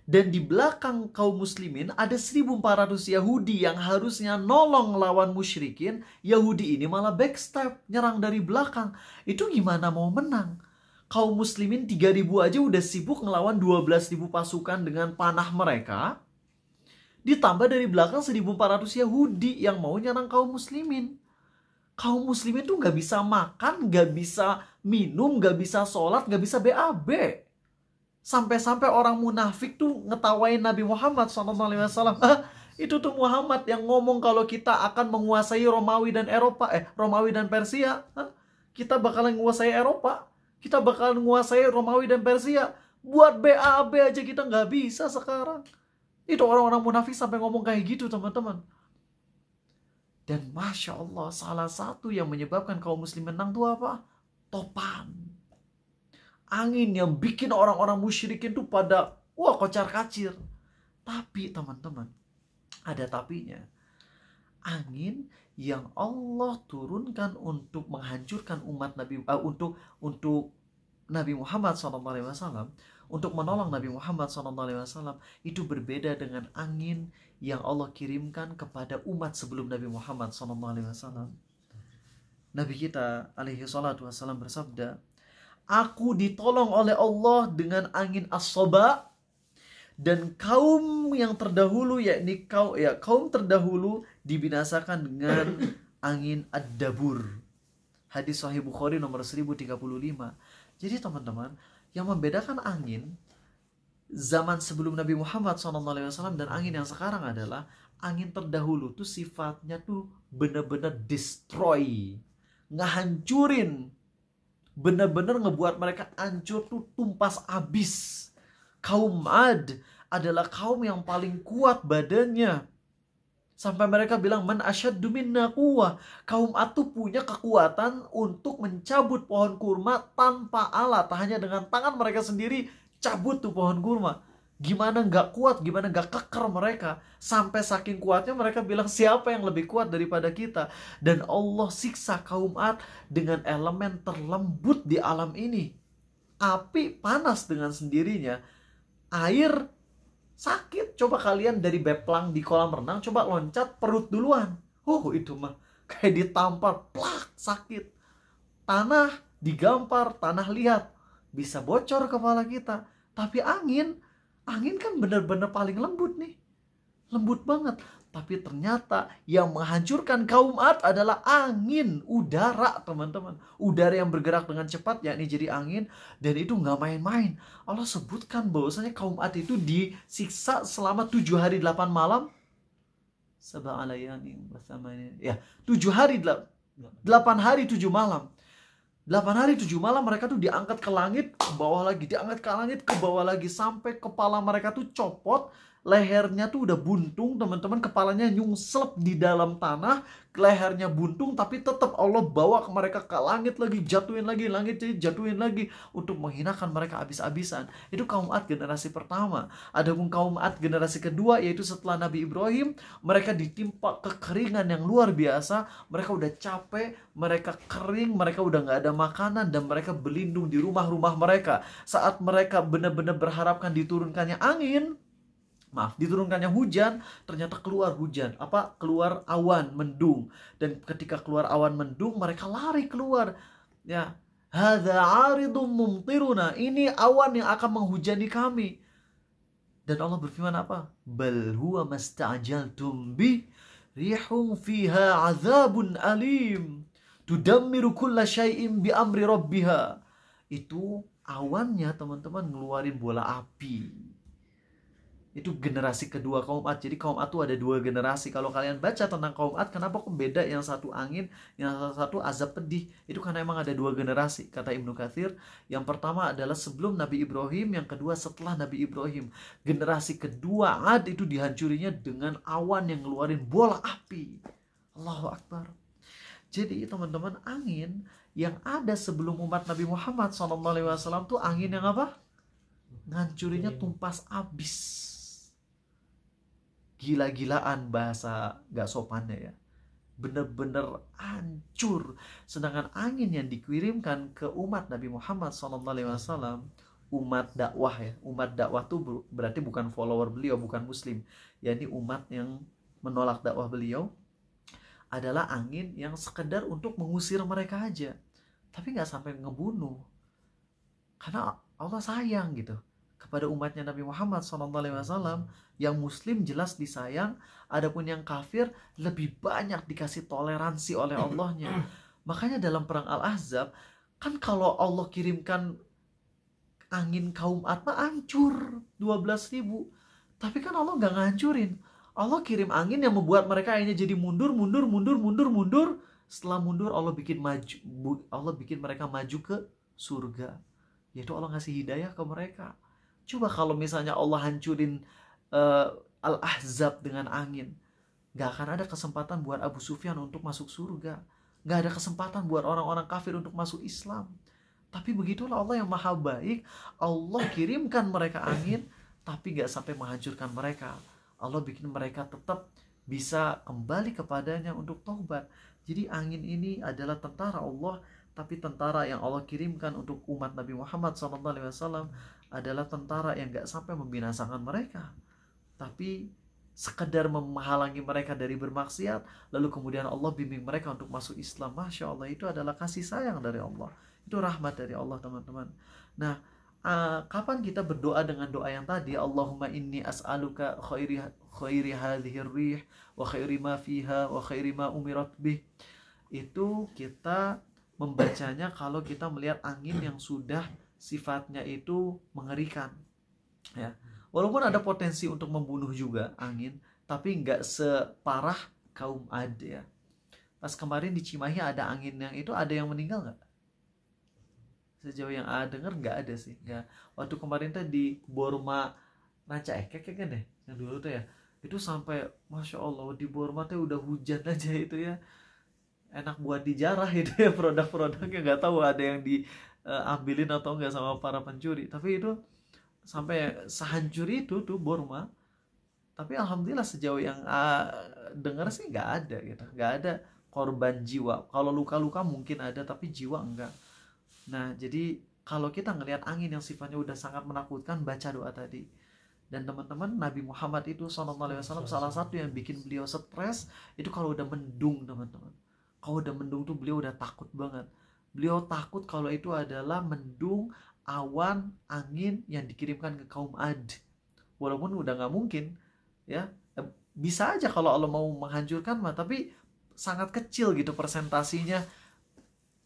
Dan di belakang kaum muslimin ada 1.400 Yahudi yang harusnya nolong lawan musyrikin. Yahudi ini malah backstab, nyerang dari belakang. Itu gimana mau menang? Kaum muslimin 3.000 aja udah sibuk ngelawan 12.000 pasukan dengan panah mereka. Ditambah dari belakang 1.400 Yahudi yang mau nyerang kaum muslimin. Kaum muslimin tuh gak bisa makan, gak bisa minum, gak bisa sholat, gak bisa BAB. Sampai-sampai orang munafik tuh ngetawain Nabi Muhammad SAW. Itu tuh Muhammad yang ngomong kalau kita akan menguasai Romawi dan Romawi dan Persia. Kita bakalan menguasai Eropa. Kita bakalan menguasai Romawi dan Persia. Buat BAB aja kita gak bisa sekarang. Itu orang-orang munafik sampai ngomong kayak gitu, teman-teman. Dan Masya Allah, salah satu yang menyebabkan kaum muslim menang itu apa? Topan. Angin yang bikin orang-orang musyrikin tuh pada kocar-kacir. Tapi teman-teman, ada tapinya. Angin yang Allah turunkan untuk menghancurkan umat Nabi, untuk Nabi Muhammad SAW, untuk menolong Nabi Muhammad SAW, itu berbeda dengan angin yang Allah kirimkan kepada umat sebelum Nabi Muhammad SAW. Nabi kita alaihi salatu wassalam bersabda, aku ditolong oleh Allah dengan angin as-soba, dan kaum yang terdahulu, yakni kaum terdahulu dibinasakan dengan angin ad-dabur. Hadis Sahih Bukhari nomor 1035. Jadi teman-teman, yang membedakan angin zaman sebelum Nabi Muhammad SAW dan angin yang sekarang adalah angin terdahulu tuh sifatnya tuh benar-benar destroy, ngehancurin, benar-benar ngebuat mereka hancur tuh tumpas abis. Kaum Ad adalah kaum yang paling kuat badannya. Sampai mereka bilang, man asyaddu minna quwwah. Kaum Ad tuh punya kekuatan untuk mencabut pohon kurma tanpa alat. Hanya dengan tangan mereka sendiri cabut tuh pohon kurma. Gimana nggak kuat, gimana nggak keker mereka. Sampai saking kuatnya mereka bilang, siapa yang lebih kuat daripada kita. Dan Allah siksa kaum Ad dengan elemen terlembut di alam ini. Api panas dengan sendirinya. Air sakit. Coba kalian dari beplang di kolam renang, coba loncat perut duluan. Itu mah kayak ditampar, plak, sakit. Tanah digampar, tanah liat, bisa bocor kepala kita. Tapi angin kan benar-benar paling lembut nih. Lembut banget. Tapi ternyata yang menghancurkan kaum Ad adalah angin, udara, teman-teman. Udara yang bergerak dengan cepat, yakni jadi angin. Dan itu nggak main-main. Allah sebutkan bahwasanya kaum Ad itu disiksa selama 7 hari 8 malam. 7 hari 8 hari 7 malam. 8 hari 7 malam mereka tuh diangkat ke langit, ke bawah lagi, diangkat ke langit, ke bawah lagi, sampai kepala mereka tuh copot, lehernya tuh udah buntung, teman-teman, kepalanya nyungsep di dalam tanah, lehernya buntung, tapi tetap Allah bawa mereka ke langit lagi, jatuhin lagi, langit jatuhin lagi, untuk menghinakan mereka habis-habisan. Itu kaum Ad generasi pertama. Adapun kaum Ad generasi kedua, yaitu setelah Nabi Ibrahim, mereka ditimpa kekeringan yang luar biasa, mereka udah capek, mereka kering, mereka udah gak ada makanan, dan mereka berlindung di rumah-rumah mereka. Saat mereka benar-benar berharapkan diturunkannya angin, diturunkannya hujan, ternyata keluar hujan. Keluar awan mendung. Dan ketika keluar awan mendung, mereka lari keluar. Ya, hadza 'aridum mumtiruna. Ini awan yang akan menghujani kami. Dan Allah berfirman apa? Bal huwa masta'jaltum bi rihum fiha azabun alim tudammiru kulla syai'in bi amri rabbiha. Itu awannya teman-teman ngeluarin bola api. Itu generasi kedua kaum Ad. Jadi kaum Ad itu ada dua generasi. Kalau kalian baca tentang kaum Ad, kenapa kok beda, yang satu angin, yang satu azab pedih? Itu karena emang ada dua generasi, kata Ibnu Katsir. Yang pertama adalah sebelum Nabi Ibrahim, yang kedua setelah Nabi Ibrahim. Generasi kedua Ad itu dihancurinya dengan awan yang ngeluarin bola api. Allahu Akbar. Jadi teman-teman, angin yang ada sebelum umat Nabi Muhammad SAW tuh angin yang apa? Ngancurinya tumpas abis. Gila-gilaan bahasa gak sopannya ya. Bener-bener hancur. Sedangkan angin yang dikirimkan ke umat Nabi Muhammad SAW, umat dakwah ya. Umat dakwah tuh berarti bukan follower beliau, bukan muslim. Ya, ini umat yang menolak dakwah beliau, adalah angin yang sekedar untuk mengusir mereka aja. Tapi gak sampai ngebunuh. Karena Allah sayang gitu kepada umatnya Nabi Muhammad SAW. Yang muslim jelas disayang, adapun yang kafir lebih banyak dikasih toleransi oleh Allahnya. Makanya dalam perang Al-Ahzab, kan kalau Allah kirimkan angin kaum Ad hancur 12.000. Tapi kan Allah gak ngancurin. Allah kirim angin yang membuat mereka akhirnya jadi mundur. Setelah mundur Allah bikin mereka maju ke surga. Yaitu Allah ngasih hidayah ke mereka. Coba kalau misalnya Allah hancurin Al-Ahzab dengan angin, gak akan ada kesempatan buat Abu Sufyan untuk masuk surga. Gak ada kesempatan buat orang-orang kafir untuk masuk Islam. Tapi begitulah Allah yang maha baik. Allah kirimkan mereka angin, tapi gak sampai menghancurkan mereka. Allah bikin mereka tetap bisa kembali kepadanya untuk taubat. Jadi angin ini adalah tentara Allah, tapi tentara yang Allah kirimkan untuk umat Nabi Muhammad SAW adalah tentara yang gak sampai membinasakan mereka, tapi sekedar menghalangi mereka dari bermaksiat, lalu kemudian Allah bimbing mereka untuk masuk Islam. Masya Allah, itu adalah kasih sayang dari Allah. Itu rahmat dari Allah, teman-teman. Nah, kapan kita berdoa dengan doa yang tadi, Allahumma inni as'aluka khairi hadhir rih wa khairi ma fiha wa khairi ma umirat bih. Itu kita membacanya kalau kita melihat angin yang sudah sifatnya itu mengerikan ya. Walaupun ada potensi untuk membunuh juga angin, tapi nggak separah kaum Ad ya. Pas kemarin di Cimahi ada angin yang itu, ada yang meninggal nggak? Sejauh yang dengar nggak ada sih ya. Waktu kemarin tuh di Borma Ranca Ekek kan deh, yang dulu tuh ya, itu sampai Masya Allah di Borma tuh udah hujan aja itu ya. Enak buat dijarah itu ya, produk-produknya nggak tahu ada yang diambilin atau nggak sama para pencuri. Tapi itu sampai sehancur itu tuh Borma. Tapi alhamdulillah sejauh yang dengar sih nggak ada gitu, nggak ada korban jiwa. Kalau luka-luka mungkin ada, tapi jiwa enggak. Nah, jadi kalau kita ngelihat angin yang sifatnya udah sangat menakutkan, baca doa tadi. Dan teman-teman, Nabi Muhammad itu SAW salah satu yang bikin beliau stres itu kalau udah mendung, teman-teman. Kalau udah mendung tuh beliau udah takut banget. Beliau takut kalau itu adalah mendung awan angin yang dikirimkan ke kaum Ad. Walaupun udah nggak mungkin ya, bisa aja kalau Allah mau menghancurkan mah, tapi sangat kecil gitu persentasinya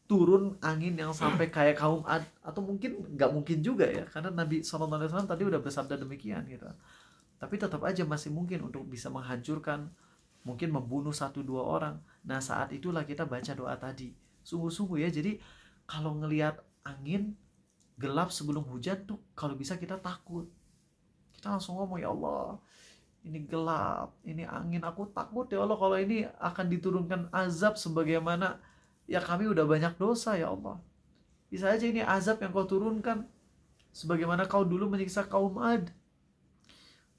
turun angin yang sampai kayak kaum Ad. Atau mungkin nggak mungkin juga ya, karena Nabi SAW tadi udah bersabda demikian gitu. Tapi tetap aja masih mungkin untuk bisa menghancurkan, mungkin membunuh 1-2 orang. Nah, saat itulah kita baca doa tadi sungguh-sungguh ya. Jadi kalau ngelihat angin gelap sebelum hujan tuh, kalau bisa kita takut. Kita langsung ngomong, ya Allah, ini gelap, ini angin, aku takut ya Allah kalau ini akan diturunkan azab sebagaimana ya kami udah banyak dosa ya Allah. Bisa aja ini azab yang kau turunkan sebagaimana kau dulu menyiksa kaum Ad.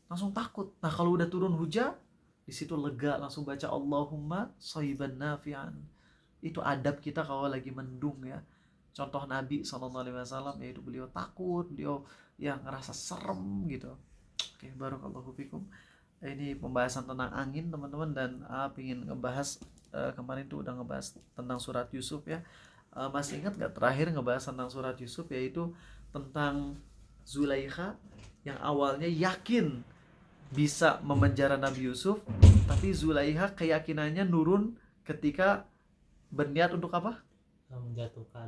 Langsung takut. Nah, kalau udah turun hujan, di situ lega, langsung baca Allahumma shayban nafi'an. Itu adab kita kalau lagi mendung ya. Contoh Nabi SAW yaitu beliau takut, beliau yang ngerasa serem gitu. Oke, barakallahu fikum. Ini pembahasan tentang angin, teman-teman, dan pengen ngebahas kemarin tuh udah ngebahas tentang surat Yusuf ya. Masih ingat gak terakhir ngebahas tentang surat Yusuf, yaitu tentang Zulaikha yang awalnya yakin bisa memenjara Nabi Yusuf, tapi Zulaiha keyakinannya nurun ketika berniat untuk apa?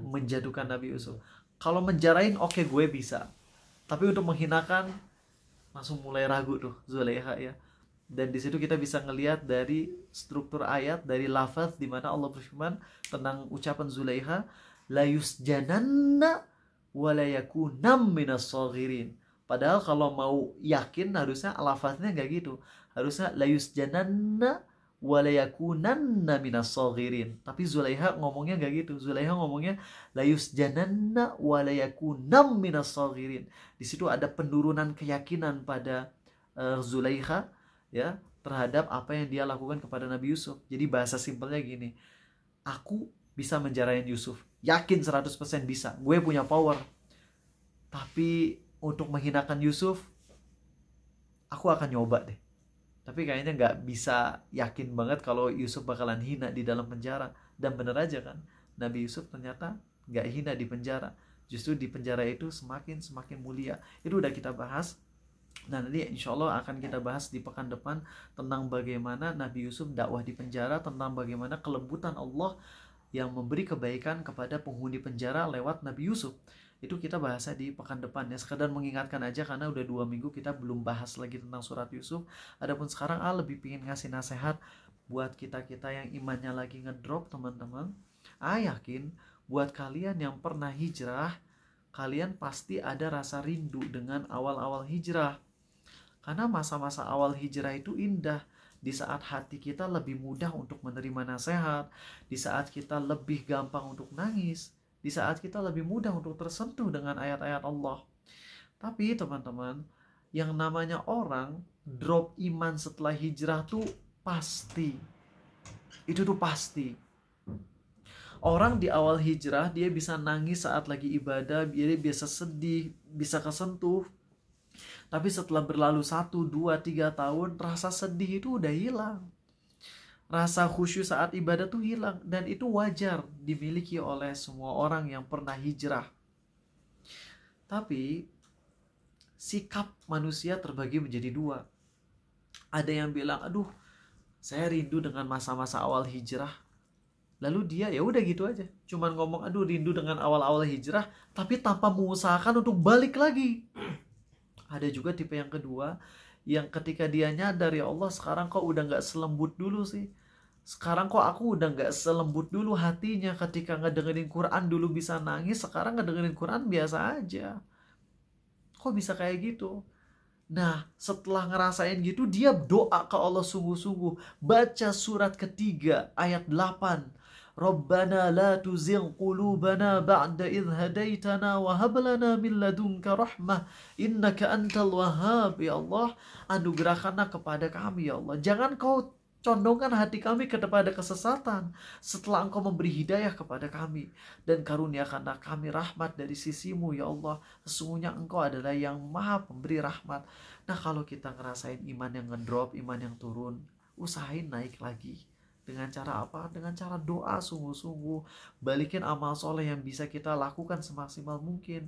Menjatuhkan Nabi Yusuf. Kalau menjarain oke, gue bisa, tapi untuk menghinakan langsung mulai ragu tuh Zulaiha ya. Dan di situ kita bisa ngelihat dari struktur ayat, dari lafaz di mana Allah berfirman tentang ucapan Zulaiha, la yusjananna wa la yakunam minas saghirin. Padahal kalau mau yakin harusnya lafaznya nggak gitu, harusnya la yusjananna wa la yakunanna minas saghirin. Tapi Zulaiha ngomongnya nggak gitu. Zulaiha ngomongnya la yusjananna wa la yakunam minas saghirin. Di situ ada penurunan keyakinan pada Zulaiha ya terhadap apa yang dia lakukan kepada Nabi Yusuf. Jadi bahasa simpelnya gini, aku bisa menjarain Yusuf, yakin 100% bisa, gue punya power. Tapi untuk menghinakan Yusuf, aku akan nyoba deh. Tapi kayaknya nggak bisa yakin banget kalau Yusuf bakalan hina di dalam penjara. Dan bener aja kan, Nabi Yusuf ternyata nggak hina di penjara. Justru di penjara itu semakin mulia. Itu udah kita bahas. Nah nanti insya Allah akan kita bahas di pekan depan tentang bagaimana Nabi Yusuf dakwah di penjara, tentang bagaimana kelembutan Allah yang memberi kebaikan kepada penghuni penjara lewat Nabi Yusuf. Itu kita bahasnya di pekan depan ya. Sekedar mengingatkan aja karena udah 2 minggu kita belum bahas lagi tentang surat Yusuf. Adapun sekarang lebih pengen ngasih nasihat buat kita-kita yang imannya lagi ngedrop teman-teman. Yakin buat kalian yang pernah hijrah, kalian pasti ada rasa rindu dengan awal-awal hijrah. Karena masa-masa awal hijrah itu indah. Di saat hati kita lebih mudah untuk menerima nasihat, di saat kita lebih gampang untuk nangis, di saat kita lebih mudah untuk tersentuh dengan ayat-ayat Allah. Tapi teman-teman, yang namanya orang drop iman setelah hijrah tuh pasti. Itu tuh pasti. Orang di awal hijrah dia bisa nangis saat lagi ibadah, dia biasa sedih, bisa kesentuh. Tapi setelah berlalu 1, 2, 3 tahun, rasa sedih itu udah hilang. Rasa khusyuk saat ibadah tuh hilang. Dan itu wajar dimiliki oleh semua orang yang pernah hijrah. Tapi sikap manusia terbagi menjadi 2. Ada yang bilang, aduh saya rindu dengan masa-masa awal hijrah. Lalu dia ya udah gitu aja, cuman ngomong aduh rindu dengan awal-awal hijrah, tapi tanpa mengusahakan untuk balik lagi. Ada juga tipe yang kedua, yang ketika dia nyadar, ya Allah sekarang kok udah gak selembut dulu sih. Sekarang kok aku udah gak selembut dulu hatinya. Ketika ngedengerin Quran dulu bisa nangis, sekarang ngedengerin Quran biasa aja. Kok bisa kayak gitu? Nah setelah ngerasain gitu, dia doa ke Allah sungguh-sungguh. Baca surat ketiga ayat 8. Rabbana la tuzigh qulubana ba'da idh hadaitana wa hab lana min ladunka rahmah innaka antal wahhab. Ya Allah, anugerahkanlah kepada kami ya Allah. Jangan kau condongkan hati kami kepada kesesatan setelah engkau memberi hidayah kepada kami, dan karuniakanlah kami rahmat dari sisimu ya Allah. Sesungguhnya engkau adalah yang maha pemberi rahmat. Nah kalau kita ngerasain iman yang ngedrop, iman yang turun, usahain naik lagi. Dengan cara apa? Dengan cara doa sungguh-sungguh. Balikin amal soleh yang bisa kita lakukan semaksimal mungkin.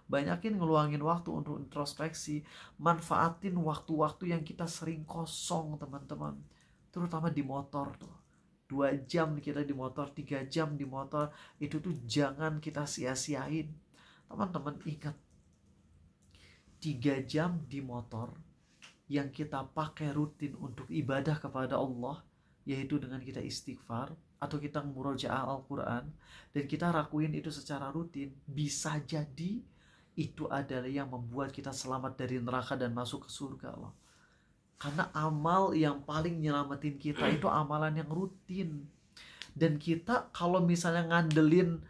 Banyakin ngeluangin waktu untuk introspeksi. Manfaatin waktu-waktu yang kita sering kosong teman-teman. Terutama di motor tuh. 2 jam kita di motor, 3 jam di motor. Itu tuh jangan kita sia-siain. Teman-teman ingat, 3 jam di motor yang kita pakai rutin untuk ibadah kepada Allah, yaitu dengan kita istighfar atau kita murojaah Al-Quran, dan kita lakuin itu secara rutin, bisa jadi itu adalah yang membuat kita selamat dari neraka dan masuk ke surga Allah. Karena amal yang paling nyelamatin kita itu amalan yang rutin. Dan kita kalau misalnya ngandelin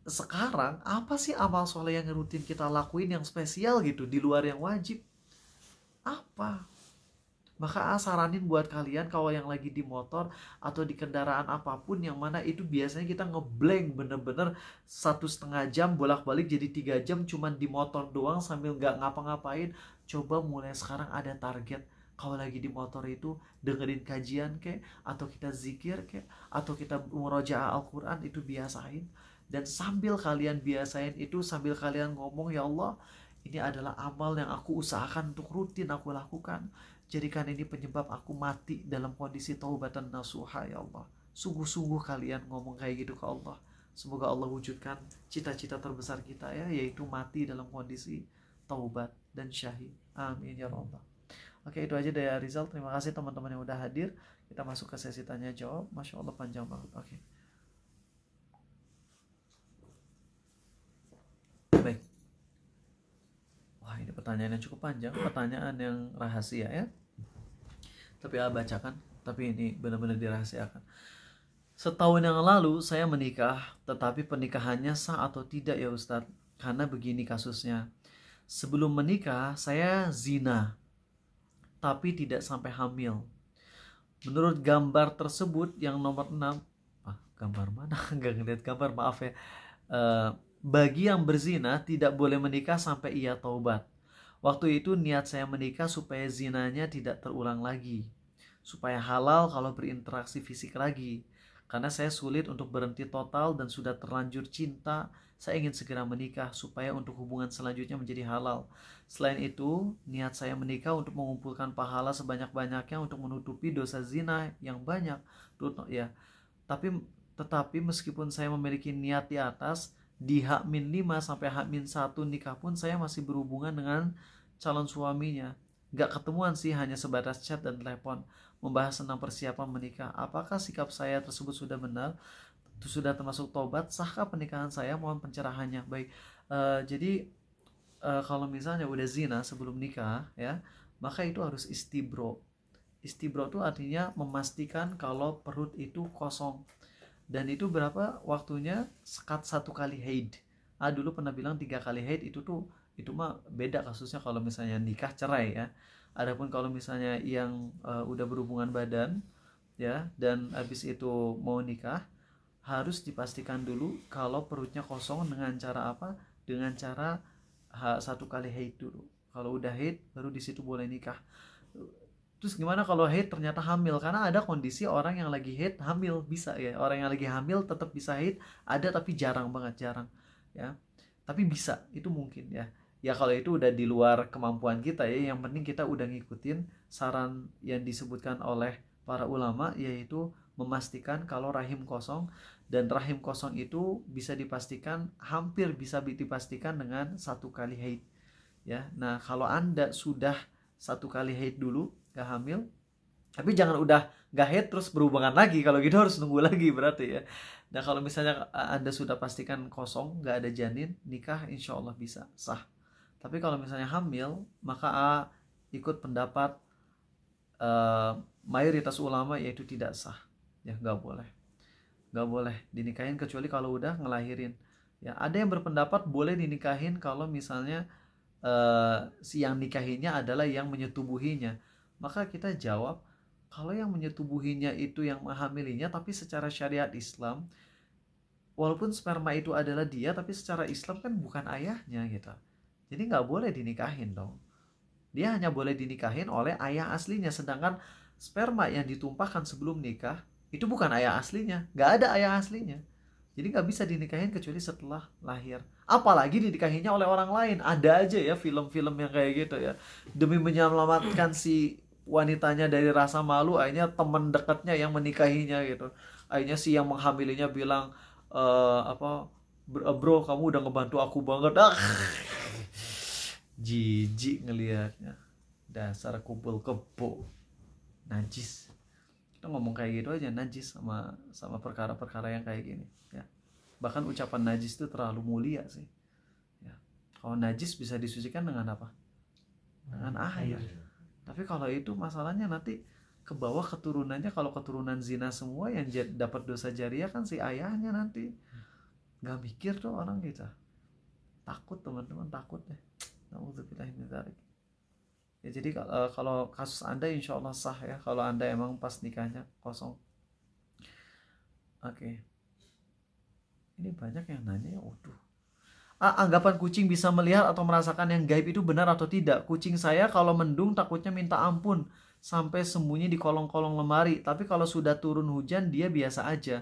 sekarang, apa sih amal soleh yang rutin kita lakuin yang spesial gitu di luar yang wajib? Apa? Maka saranin buat kalian kalau yang lagi di motor atau di kendaraan apapun yang mana itu biasanya kita ngeblank bener-bener 1,5 jam bolak-balik jadi 3 jam cuman di motor doang sambil gak ngapa-ngapain. Coba mulai sekarang ada target. Kalau lagi di motor itu dengerin kajian kek, atau kita zikir kek, atau kita murojaah Al-Quran, itu biasain. Dan sambil kalian biasain itu, sambil kalian ngomong, ya Allah Ini adalah amal yang aku usahakan untuk rutin aku lakukan. Jadikan ini penyebab aku mati dalam kondisi taubatan nasuha ya Allah. Sungguh-sungguh kalian ngomong kayak gitu ke Allah. Semoga Allah wujudkan cita-cita terbesar kita ya, yaitu mati dalam kondisi taubat dan syahid. Amin ya Allah. Oke, itu aja dari Rizal. Terima kasih teman-teman yang udah hadir. Kita masuk ke sesi tanya jawab. Masya Allah panjang banget. Oke. Baik. Wah, ini pertanyaan yang cukup panjang, pertanyaan yang rahasia ya. Tapi bacakan, tapi ini benar-benar dirahasiakan. Setahun yang lalu saya menikah, tetapi pernikahannya sah atau tidak ya Ustadz? Karena begini kasusnya. Sebelum menikah saya zina, tapi tidak sampai hamil. Menurut gambar tersebut yang nomor 6, gambar mana? Nggak ngeliat gambar, maaf ya. Bagi yang berzina tidak boleh menikah sampai ia taubat. Waktu itu niat saya menikah supaya zinanya tidak terulang lagi, supaya halal kalau berinteraksi fisik lagi. Karena saya sulit untuk berhenti total dan sudah terlanjur cinta, saya ingin segera menikah supaya untuk hubungan selanjutnya menjadi halal. Selain itu, niat saya menikah untuk mengumpulkan pahala sebanyak-banyaknya untuk menutupi dosa zina yang banyak. Ya, tetapi meskipun saya memiliki niat di atas, di H-5 sampai H-1 nikah pun saya masih berhubungan dengan calon suaminya. Gak ketemuan sih, hanya sebatas chat dan telepon, membahas tentang persiapan menikah. Apakah sikap saya tersebut sudah benar? Itu sudah termasuk tobat? Sahkah pernikahan saya? Mohon pencerahannya. Baik, jadi kalau misalnya udah zina sebelum nikah ya, maka itu harus istibro. Istibro itu artinya memastikan kalau perut itu kosong. Dan itu berapa waktunya? Sekat 1 kali haid. Dulu pernah bilang 3 kali haid, itu mah beda kasusnya kalau misalnya nikah cerai ya. Adapun kalau misalnya yang udah berhubungan badan ya, dan habis itu mau nikah, harus dipastikan dulu kalau perutnya kosong. Dengan cara apa? Dengan cara 1 kali haid dulu. Kalau udah haid baru di situ boleh nikah. Terus gimana kalau haid ternyata hamil? Karena ada kondisi orang yang lagi haid hamil, bisa ya. Orang yang lagi hamil tetap bisa haid, ada tapi jarang banget, jarang ya. Tapi bisa, itu mungkin ya. Ya kalau itu udah di luar kemampuan kita ya, yang penting kita udah ngikutin saran yang disebutkan oleh para ulama, yaitu memastikan kalau rahim kosong. Dan rahim kosong itu bisa dipastikan, hampir bisa dipastikan dengan 1 kali haid ya. Nah kalau Anda sudah 1 kali haid dulu, gak hamil, tapi jangan udah gak haid terus berhubungan lagi. Kalau gitu harus nunggu lagi berarti ya. Nah kalau misalnya Anda sudah pastikan kosong, gak ada janin, nikah insya Allah bisa sah. Tapi kalau misalnya hamil, maka ikut pendapat mayoritas ulama, yaitu tidak sah ya, gak boleh dinikahin kecuali kalau udah ngelahirin ya. Ada yang berpendapat boleh dinikahin kalau misalnya si yang nikahinya adalah yang menyetubuhinya. Maka kita jawab, kalau yang menyetubuhinya itu yang menghamilinya, tapi secara syariat Islam, walaupun sperma itu adalah dia, tapi secara Islam kan bukan ayahnya gitu. Jadi nggak boleh dinikahin dong. Dia hanya boleh dinikahin oleh ayah aslinya. Sedangkan sperma yang ditumpahkan sebelum nikah, itu bukan ayah aslinya. Nggak ada ayah aslinya. Jadi nggak bisa dinikahin kecuali setelah lahir. Apalagi dinikahinya oleh orang lain. Ada aja ya film-film yang kayak gitu ya. Demi menyelamatkan si wanitanya dari rasa malu, akhirnya teman dekatnya yang menikahinya gitu. Akhirnya si yang menghamilinya bilang, bro kamu udah ngebantu aku banget. Jijik ngelihatnya. Dasar kumpul kebo. Najis. Kita ngomong kayak gitu aja najis sama perkara-perkara yang kayak gini ya. Bahkan ucapan najis itu terlalu mulia sih ya. Kalau najis bisa disucikan dengan apa? Dengan air. Tapi kalau itu masalahnya nanti ke bawah keturunannya, kalau keturunan zina semua yang dapat dosa jariah kan si ayahnya nanti. Gak mikir tuh orang kita. Takut teman-teman, takut deh. Nauzubillahi min dzalik. Ya jadi kalau kasus Anda insya Allah sah ya, kalau Anda emang pas nikahnya kosong. Oke. Ini banyak yang nanya ya, waduh. Anggapan kucing bisa melihat atau merasakan yang gaib itu benar atau tidak? Kucing saya kalau mendung takutnya minta ampun sampai sembunyi di kolong-kolong lemari. Tapi kalau sudah turun hujan dia biasa aja.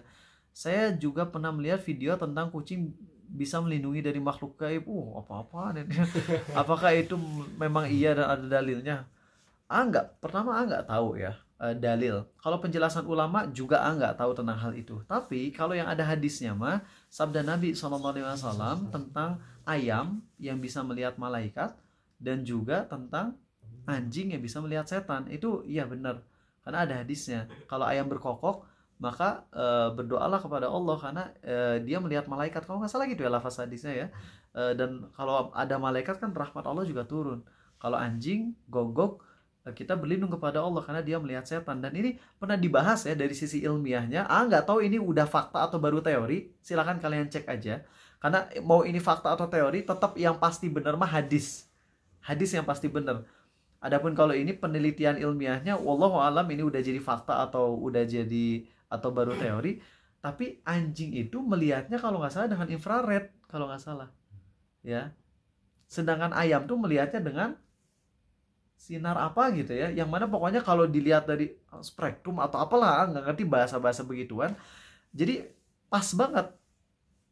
Saya juga pernah melihat video tentang kucing bisa melindungi dari makhluk gaib. Apa-apaan ini. Apakah itu memang iya dan ada dalilnya? Enggak. Pertama enggak tahu ya dalil. Kalau penjelasan ulama juga enggak tahu tentang hal itu. Tapi kalau yang ada hadisnya mah sabda Nabi SAW tentang ayam yang bisa melihat malaikat dan juga tentang anjing yang bisa melihat setan. Itu iya benar. Karena ada hadisnya. Kalau ayam berkokok maka berdoalah kepada Allah karena dia melihat malaikat. Kalau nggak salah gitu ya lafaz hadisnya ya. Dan kalau ada malaikat kan rahmat Allah juga turun. Kalau anjing gogok kita berlindung kepada Allah karena dia melihat setan. Dan ini pernah dibahas ya dari sisi ilmiahnya. Nggak tahu ini udah fakta atau baru teori. Silakan kalian cek aja. Karena mau ini fakta atau teori, tetap yang pasti benar mah hadis. Hadis yang pasti benar. Adapun kalau ini penelitian ilmiahnya, wallahu alam ini udah jadi fakta atau udah jadi atau baru teori. Tapi anjing itu melihatnya kalau nggak salah dengan infrared, kalau nggak salah, ya. Sedangkan ayam tuh melihatnya dengan sinar apa gitu ya, yang mana pokoknya kalau dilihat dari spektrum atau apalah, nggak ngerti bahasa-bahasa begituan. Jadi pas banget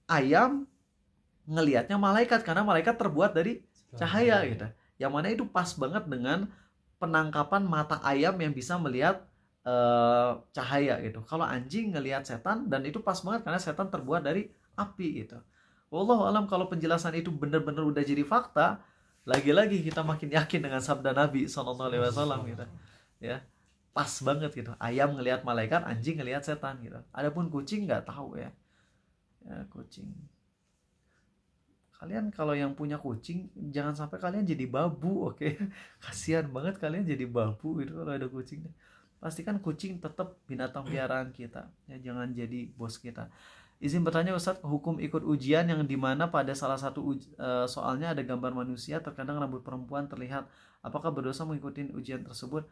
ayam ngelihatnya malaikat karena malaikat terbuat dari cahaya gitu. Yang mana itu pas banget dengan penangkapan mata ayam yang bisa melihat cahaya gitu. Kalau anjing ngelihat setan dan itu pas banget karena setan terbuat dari api gitu. Wallahu alam kalau penjelasan itu benar-benar udah jadi fakta, lagi-lagi kita makin yakin dengan sabda Nabi SAW gitu. Ya. Pas banget gitu. Ayam ngelihat malaikat, anjing ngelihat setan gitu. Adapun kucing nggak tahu ya. Ya, kucing. Kalian kalau yang punya kucing jangan sampai kalian jadi babu, oke? Kasihan banget kalian jadi babu gitu kalau ada kucingnya. Pastikan kucing tetap binatang piaraan kita, ya jangan jadi bos kita. Izin bertanya Ustadz, hukum ikut ujian yang dimana pada salah satu soalnya ada gambar manusia, terkadang rambut perempuan terlihat, apakah berdosa mengikuti ujian tersebut?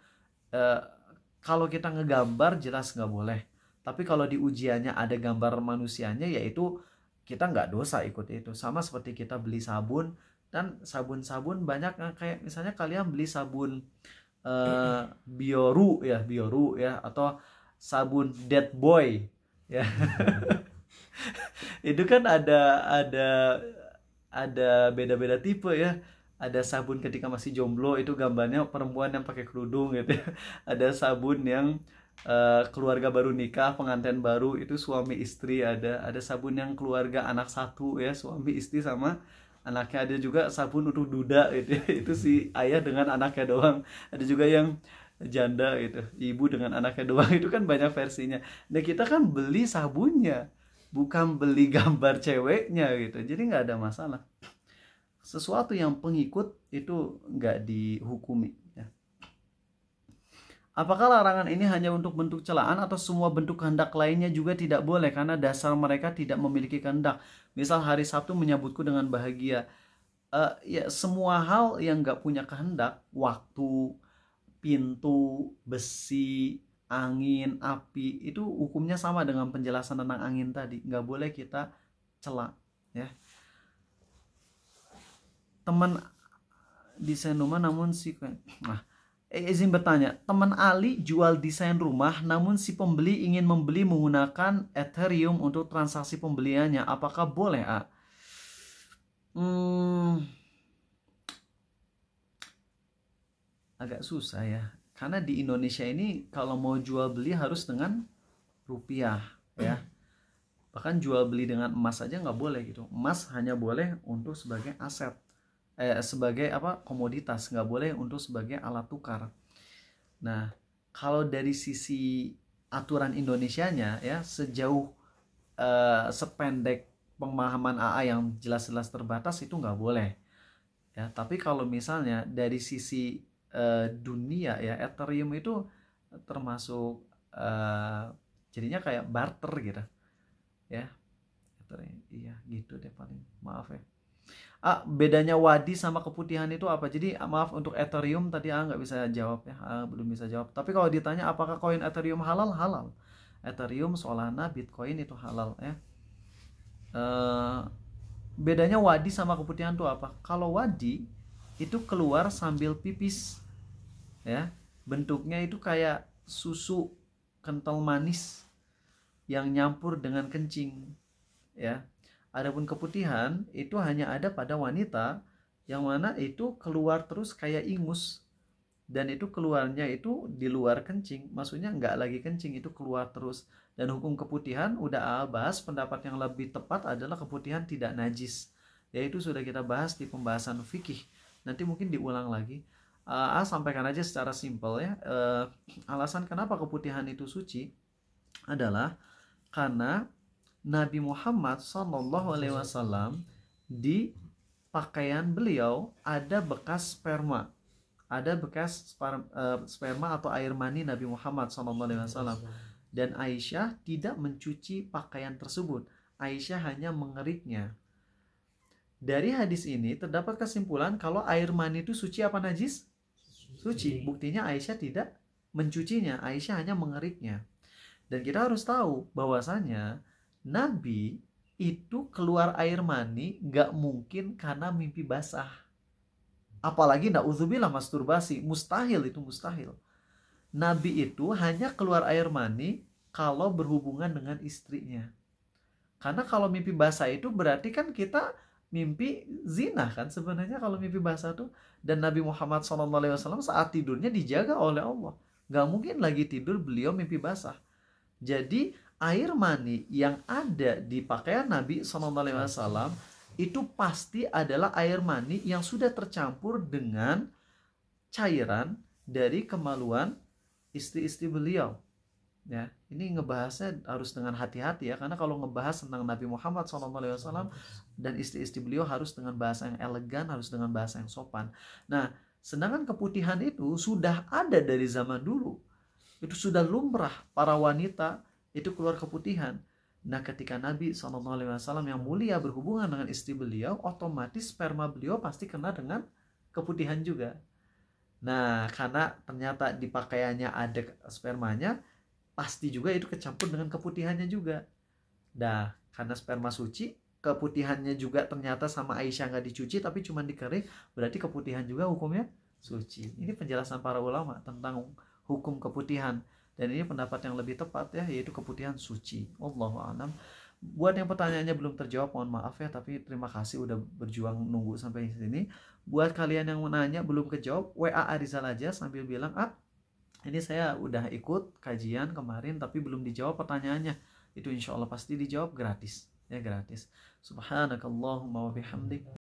Kalau kita ngegambar jelas nggak boleh, tapi kalau di ujiannya ada gambar manusianya, yaitu kita nggak dosa ikut itu. Sama seperti kita beli sabun, dan sabun-sabun banyak kayak misalnya kalian beli sabun Bioru ya, atau sabun Dead Boy ya. Itu kan ada beda-beda tipe ya. Ada sabun ketika masih jomblo, itu gambarnya perempuan yang pakai kerudung gitu ya. Ada sabun yang keluarga baru nikah, pengantin baru, itu suami istri. Ada sabun yang keluarga anak satu ya, suami istri sama anaknya. Ada juga sabun untuk duda gitu ya. Itu si ayah dengan anaknya doang. Ada juga yang janda gitu, ibu dengan anaknya doang. Itu kan banyak versinya. Nah kita kan beli sabunnya, bukan beli gambar ceweknya gitu. Jadi nggak ada masalah. Sesuatu yang pengikut itu nggak dihukumi ya. Apakah larangan ini hanya untuk bentuk celaan atau semua bentuk kehendak lainnya juga tidak boleh karena dasar mereka tidak memiliki kehendak? Misal hari Sabtu menyambutku dengan bahagia. Ya semua hal yang nggak punya kehendak, waktu, pintu, besi, angin, api, itu hukumnya sama dengan penjelasan tentang angin tadi. Nggak boleh kita cela ya. Teman desain rumah namun si izin bertanya, teman Ali jual desain rumah namun si pembeli ingin membeli menggunakan Ethereum untuk transaksi pembeliannya, apakah boleh? Agak susah ya, karena di Indonesia ini kalau mau jual beli harus dengan rupiah ya. Bahkan jual beli dengan emas aja nggak boleh gitu. Emas hanya boleh untuk sebagai aset, sebagai komoditas, nggak boleh untuk sebagai alat tukar. Nah kalau dari sisi aturan Indonesianya ya, sejauh sependek pemahaman AA yang jelas-jelas terbatas itu nggak boleh ya. Tapi kalau misalnya dari sisi dunia ya, Ethereum itu termasuk jadinya kayak barter gitu ya. Iya gitu deh paling, maaf ya. Bedanya wadi sama keputihan itu apa? Jadi maaf untuk Ethereum tadi nggak bisa jawab ya, belum bisa jawab. Tapi kalau ditanya apakah koin Ethereum halal, halal. Ethereum, Solana, Bitcoin itu halal ya. Bedanya wadi sama keputihan itu apa? Kalau wadi itu keluar sambil pipis ya, bentuknya itu kayak susu kental manis yang nyampur dengan kencing ya. Adapun keputihan itu hanya ada pada wanita yang mana itu keluar terus kayak ingus, dan itu keluarnya itu di luar kencing, maksudnya nggak lagi kencing, itu keluar terus. Dan hukum keputihan udah bahas, pendapat yang lebih tepat adalah keputihan tidak najis, yaitu sudah kita bahas di pembahasan fikih, nanti mungkin diulang lagi. Sampaikan aja secara simpel ya. Alasan kenapa keputihan itu suci adalah karena Nabi Muhammad SAW di pakaian beliau ada bekas sperma, ada bekas sperma atau air mani Nabi Muhammad SAW. Dan Aisyah tidak mencuci pakaian tersebut, Aisyah hanya mengeriknya. Dari hadis ini terdapat kesimpulan kalau air mani itu suci apa najis? Suci. Buktinya Aisyah tidak mencucinya, Aisyah hanya mengeriknya. Dan kita harus tahu bahwasanya Nabi itu keluar air mani gak mungkin karena mimpi basah. Apalagi na'udzubillah masturbasi, mustahil, itu mustahil. Nabi itu hanya keluar air mani kalau berhubungan dengan istrinya. Karena kalau mimpi basah itu berarti kan kita mimpi zina kan sebenarnya kalau mimpi basah tuh. Dan Nabi Muhammad SAW saat tidurnya dijaga oleh Allah. Gak mungkin lagi tidur beliau mimpi basah. Jadi air mani yang ada di pakaian Nabi SAW itu pasti adalah air mani yang sudah tercampur dengan cairan dari kemaluan istri-istri beliau. Ya, ini ngebahasnya harus dengan hati-hati ya, karena kalau ngebahas tentang Nabi Muhammad SAW dan istri-istri beliau harus dengan bahasa yang elegan, harus dengan bahasa yang sopan. Nah, sedangkan keputihan itu sudah ada dari zaman dulu. Itu sudah lumrah para wanita itu keluar keputihan. Nah, ketika Nabi SAW yang mulia berhubungan dengan istri beliau, otomatis sperma beliau pasti kena dengan keputihan juga. Nah, karena ternyata di pakaiannya ada spermanya, pasti juga itu kecampur dengan keputihannya juga. Nah, karena sperma suci, keputihannya juga ternyata sama Aisyah nggak dicuci tapi cuma dikerik, berarti keputihan juga hukumnya suci. Ini penjelasan para ulama tentang hukum keputihan, dan ini pendapat yang lebih tepat ya, yaitu keputihan suci. Wallahu a'lam. Buat yang pertanyaannya belum terjawab, mohon maaf ya, tapi terima kasih udah berjuang nunggu sampai sini. Buat kalian yang menanya belum kejawab, WA Arizal aja sambil bilang, ini saya udah ikut kajian kemarin tapi belum dijawab pertanyaannya. Itu insya Allah pasti dijawab gratis, ya gratis. Subhanakallahumma wa bihamdik.